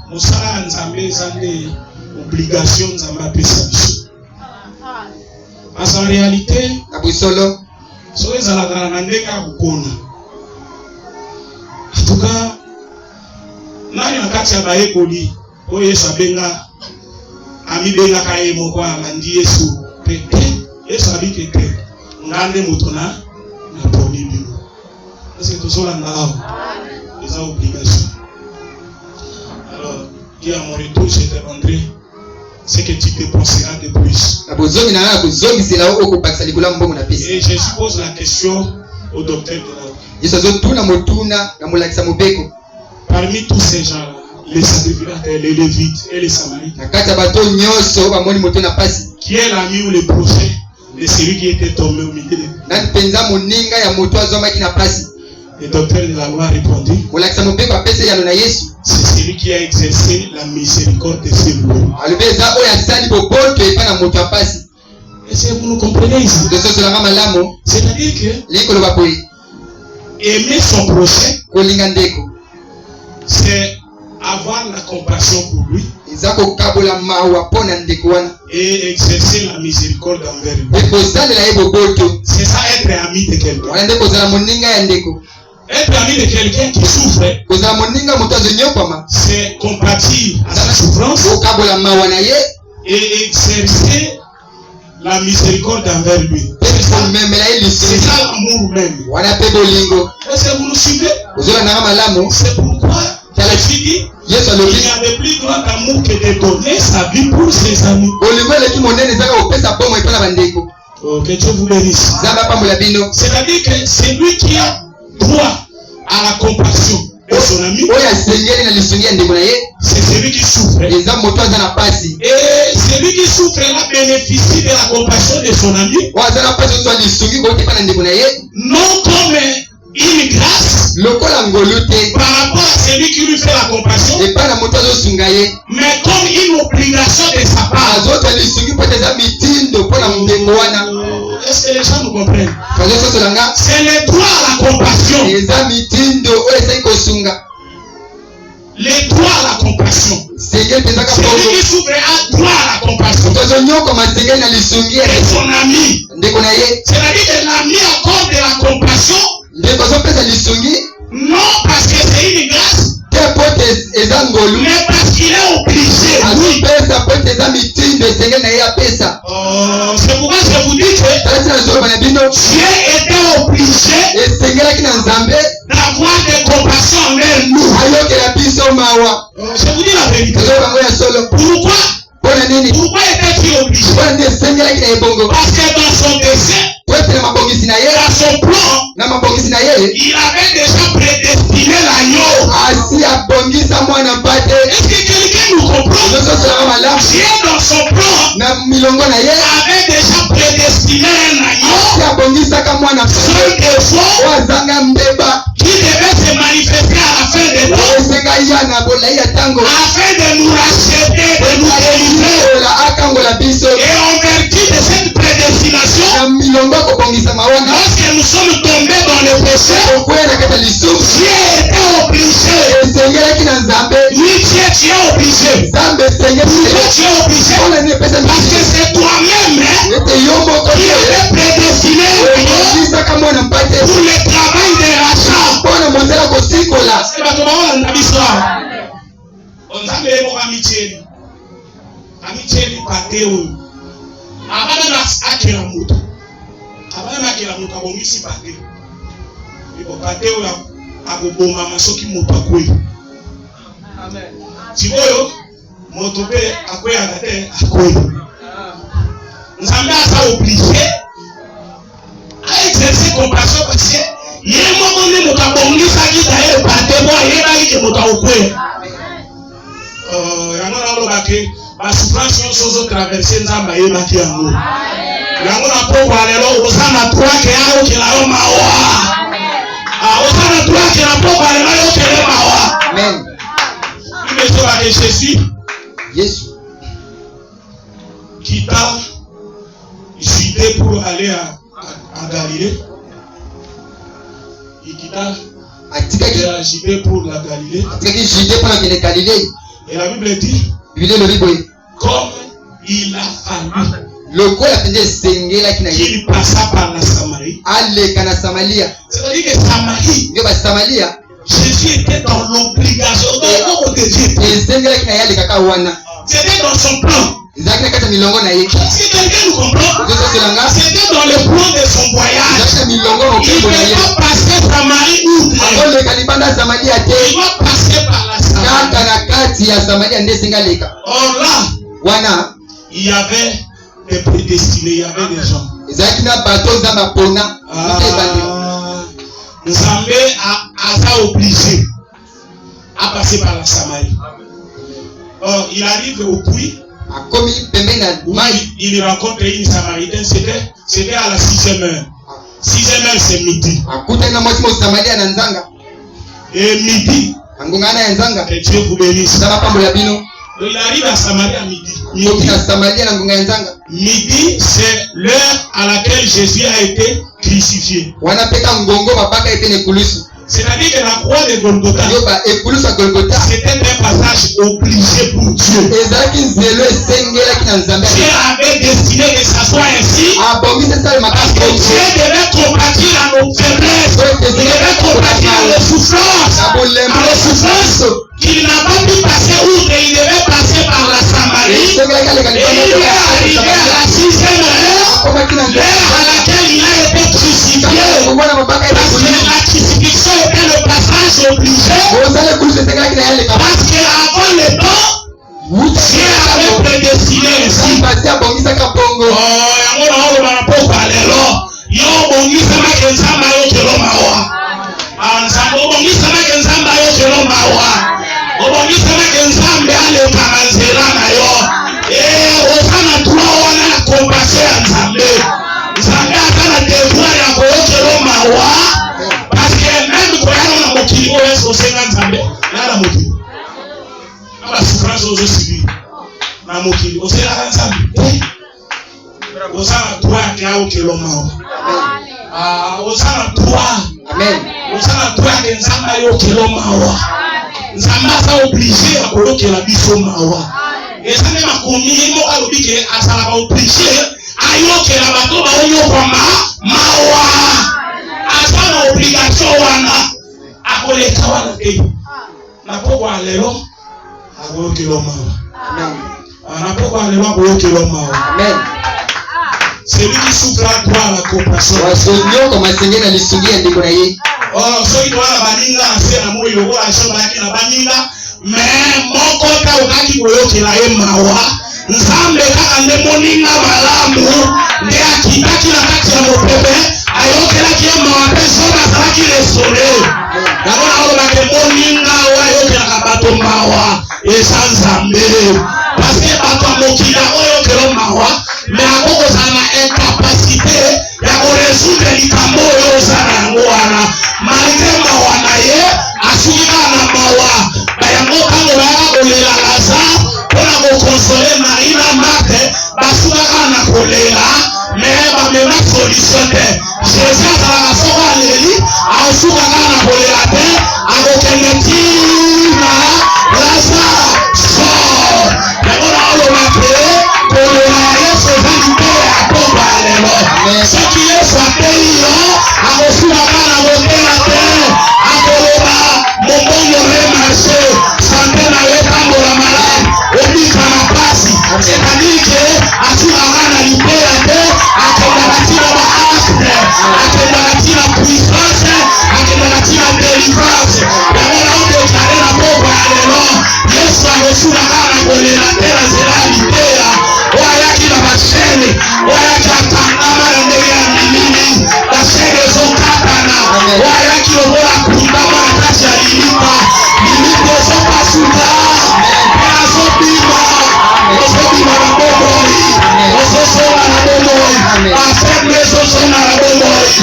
Musala nzambe zande obligation nzamba pesa biso. Parce en réalité, so ezalaka na ndenge ya kokona. En tout cas, nani nakati ya bayekoli oyo Yesu abenga amibengaka ye moko alandi Yesu pete Yesu abike te ngande moto na poni bino. Est-ce que tozolanda awa eza obligation. Alors, dis à mon retour, je te rendrai ce que tu dépenseras de plus. Et je suppose la question au docteur de la vie. Parmi tous ces gens-là, les sacrificateurs, les Lévites et les Samaritains, qui est l'ami ou le prochain de celui qui était tombé au milieu de le docteur de la loi répondit, c'est celui qui a exercé la miséricorde de ses loups. Est-ce que vous nous comprenez ici? C'est-à-dire que aimer son prochain, c'est avoir la compassion pour lui et exercer la miséricorde envers lui. C'est ça être ami de quelqu'un. Être ami de quelqu'un qui souffre, c'est compatir à sa souffrance et exercer la miséricorde envers lui. C'est ça l'amour même. Est-ce que vous nous suivez? C'est pourquoi Jésus dit il n'y avait plus grand amour que de donner sa vie pour ses amis. Que Dieu vous bénisse. C'est-à-dire que c'est lui qui a droit à la compassion de son ami. C'est celui qui souffre. Et celui qui souffre là bénéficie de la compassion de son ami. Non comme une grâce par rapport à celui qui lui fait la compassion, mais comme une obligation de sa part. Est-ce que les gens nous comprennent? C'est le droit à la compassion. Le droit à la compassion. Celui qui souffre a droit à la compassion. Et son ami. C'est-à-dire que l'ami accorde de la compassion. Non parce que c'est une grâce, mais parce qu'il est obligé. Oui. C'est pourquoi je vous dis que Dieu était obligé d'avoir des compassions envers nous. Je vous dis la vérité. Pourquoi? Pourquoi était-il obligé? Parce que dans son dessein, dans son plan, il avait déjà prédestiné l'agneau. Est-ce que quelqu'un nous comprend? Dieu dans son plan avait déjà prédestiné un agneau sans défaut qui devait se manifester à la fin des temps afin de nous racheter, de nous délivrer. Et en vertu de cette prédestination, lorsque nous sommes tombés dans le péché, Dieu était obligé. Oui, Dieu, tu es obligé. Pourquoi tu es obligé? Parce que c'est toi-même qui avais prédestiné pour le travail de rachat. Amitié pate oyo abana na akela moto abongisi pate iko pate oyo akoboma masoki moto akwei amen sikoyo moto pe akwei akate akwei nzambe asa obligé a exercer compassion parce que ye moko nde moto abongisaki taye pate bo ayebaki ke moto akwei yango nalobaki la souffrance nous traverser nzamba yebaki yango yango na poko alelo osana twake yao kila yo mawa osana twake na poko alelo yo kele mawa amen mais sur la Jésus yes quitta Judée pour aller à Galilée il quitta Judée pour la Galilée et la Bible dit comme il a fallu qu'il passa par la Samarie. C'est-à-dire que Samarie, Jésus était dans l'obligation de Dieu. C'était dans son plan. Est-ce que quelqu'un nous comprend? C'était dans le plan de son voyage. Il ne va pas passer Samarie outre. Il va passer par la Samarie. Or là, il y avait des prédestinés, il y avait des gens. Nzambe a obligé à passer par la Samarie. Or, il arrive au puits. Il rencontre une Samaritaine. C'était à la 6e heure. 6e heure, c'est midi. Et midi, que Dieu vous bénisse. Donc il arrive à Samarie à midi. Midi, c'est l'heure à laquelle Jésus a été crucifié. C'est-à-dire que la croix de Golgotha, c'était un passage obligé pour Dieu. Dieu avait destiné que ça soit ainsi parce que Dieu devait compatir à nos faiblesses. Il devait compatir à nos souffrances. Qu'il n'a pas pu passer outre, il devait passer par la Samarie. Et il est arrivé à la 6e heure, l'heure à laquelle il a été crucifié. Parce que la crucifixion était le passage obligé. Parce qu'avant le temps, Dieu avait prédestiné ainsi. ozo sibi na mokili osela kanza osana toi kia okiloma osana toi amen osana toi ke nzamba yo kiloma wa nzamba sa obligé à kolokela biso mawa ezane makomi mo alobike asala ba obligé ayokela bato ba onyoka mawa asana obligation wana akoleka wana te na pokwa lelo akolokela mawa amen na pokwa lelo akolokela mawa amen. Celui qui souffre à toi la compassion. Wasonyo kama sengena lisungia ndiko na ye. Oh, so ito wala baninga asema mo iloko la shamba yake na baninga mais moko ta ukaki koyoki la ye mawa. Nzambe kaka nde moninga malamu nde akitaki na kati ya mopepe ayokela ki ye mawa peso na salaki lesole. Nakona holo bake moninga wa yokela kabato mawa esa Nzambe. Parce que bato mokila oyokela mawa mais akoko sana incapacité ya koresoudre likambo oyo osala yango wana malgré mawa na ye asuki kaka na mawa bayango ntango bayaka kolela Lazare mpona kokonsole Marie na Marthe basuka kaka na kolela mais bamema solution te. Jésus azalaka soko aleli aosuka kaka na kolela te akokende ntina Lazare sort yango na oloba te kolela Yesu ezali te atomba lelo soki Yesu ateli yo akosuka kaka na kotela te akoloba mombongo remarche sante na yo etambola malamu obika na pasi c'est-à-dire ke asuka kaka na libela te akendaka ntina baacte akendaka ntina puissance akendaka ntina délivrance yango na odeklare na pokwa ya lelo Yesu akosuka kaka na kolela te na nzela ya liteya oyaki na bashene oyaki atangama na ndenge ya milili bashene ezokatana oyaki lokola kundama na kati ya lilita lilita ezopasuka mpe azobima ozobima na bomoi ozosonga na bomoi bafeble ezosonga na bomoi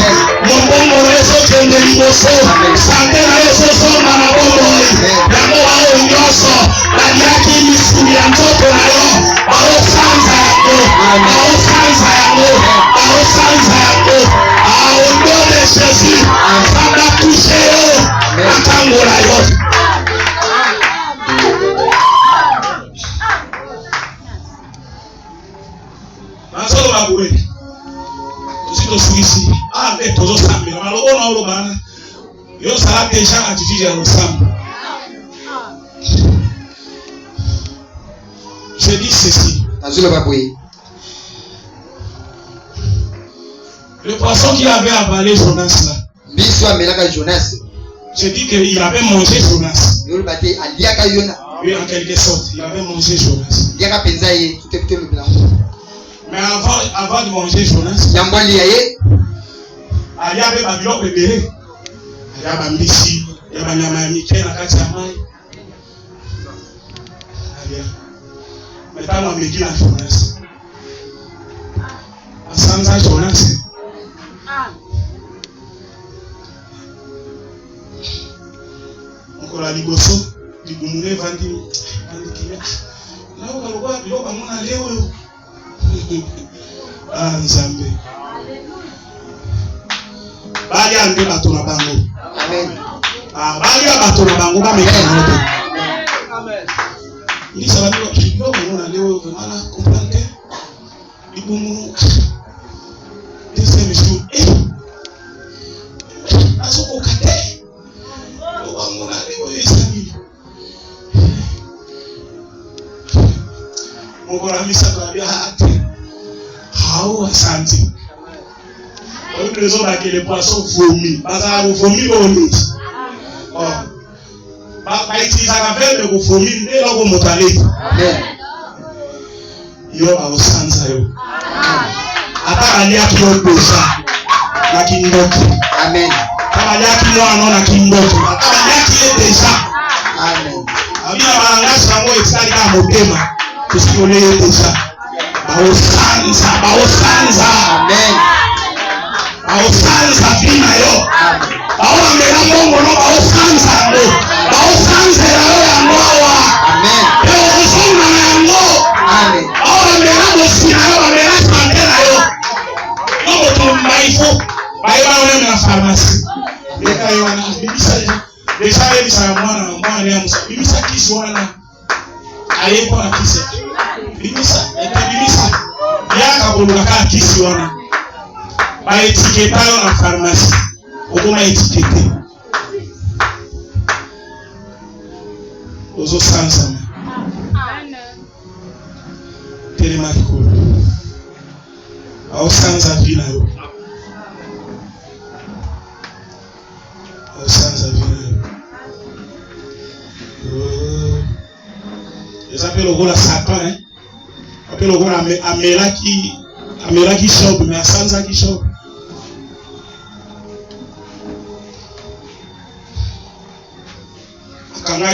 mombongo ezokende liboso sante na ezosonga na bomoi yango bao nyonso baliaki misuni ya nzoto na yo baosanza yango baosanza yango baosanza yango au nom de Jésus nzambe atushe yo akangola yo. Nazoloba boye tosukisi mpe tozosambela malobo na olobana yo osala deja attitude ya losambo. Je dis ceci. Le poisson qui avait avalé Jonas là. Je dis qu'il avait mangé Jonas. Oui, en quelque sorte, il avait mangé Jonas. Mais avant de manger Jonas, il y avait Babylone bébé. Il y avait Missi, il y avait Mikel, la Katiamai. Mais quand on me dit la Jonas, sans Jonas, on a liboso, du boumouné vandi, là on va voir, il y a mon allée. Ah, Nzambe. Bali ande bato na bango. Amen. Ah, bali bato na bango ba meka na moto. Amen. Ni sababu yo mona leo mala comprendre. Ibumu. Deuxième jour. Azoko kate. Yo mona leo esami. Mugora misa kwa bia ate. How asante. On raison là que les poissons vomissent. Parce que vomit on est. Oh. Ba iti za vele ku vomit nde lo ko motaleti. Amen. Yo ba osanza yo. Ata alia ki o pesa. Na kindoki. Amen. Ata alia ki mo ano na kindoki. Ata alia ki e deja. Amen. Abia balanga sango etali ka motema. Kusikole e deja. Baosanza. Amen. Baosanza vina yo. Baola mera mongo no baosanza yo. Baosanza yo ya noa. Amen. faut bayeba on na pharmacie eka yona bibisa déjà elisa mwana ya musa bibisa kisi wana ayepo na kisi bibisa yaka koluka kisi wana ba etiketa yo na pharmacie okoma etikete ozo sansa telema kikolo au sansa vina yo au sansa vina yo les appelle au la Satan hein appelle au amelaki shop mais sansa ki shop akanga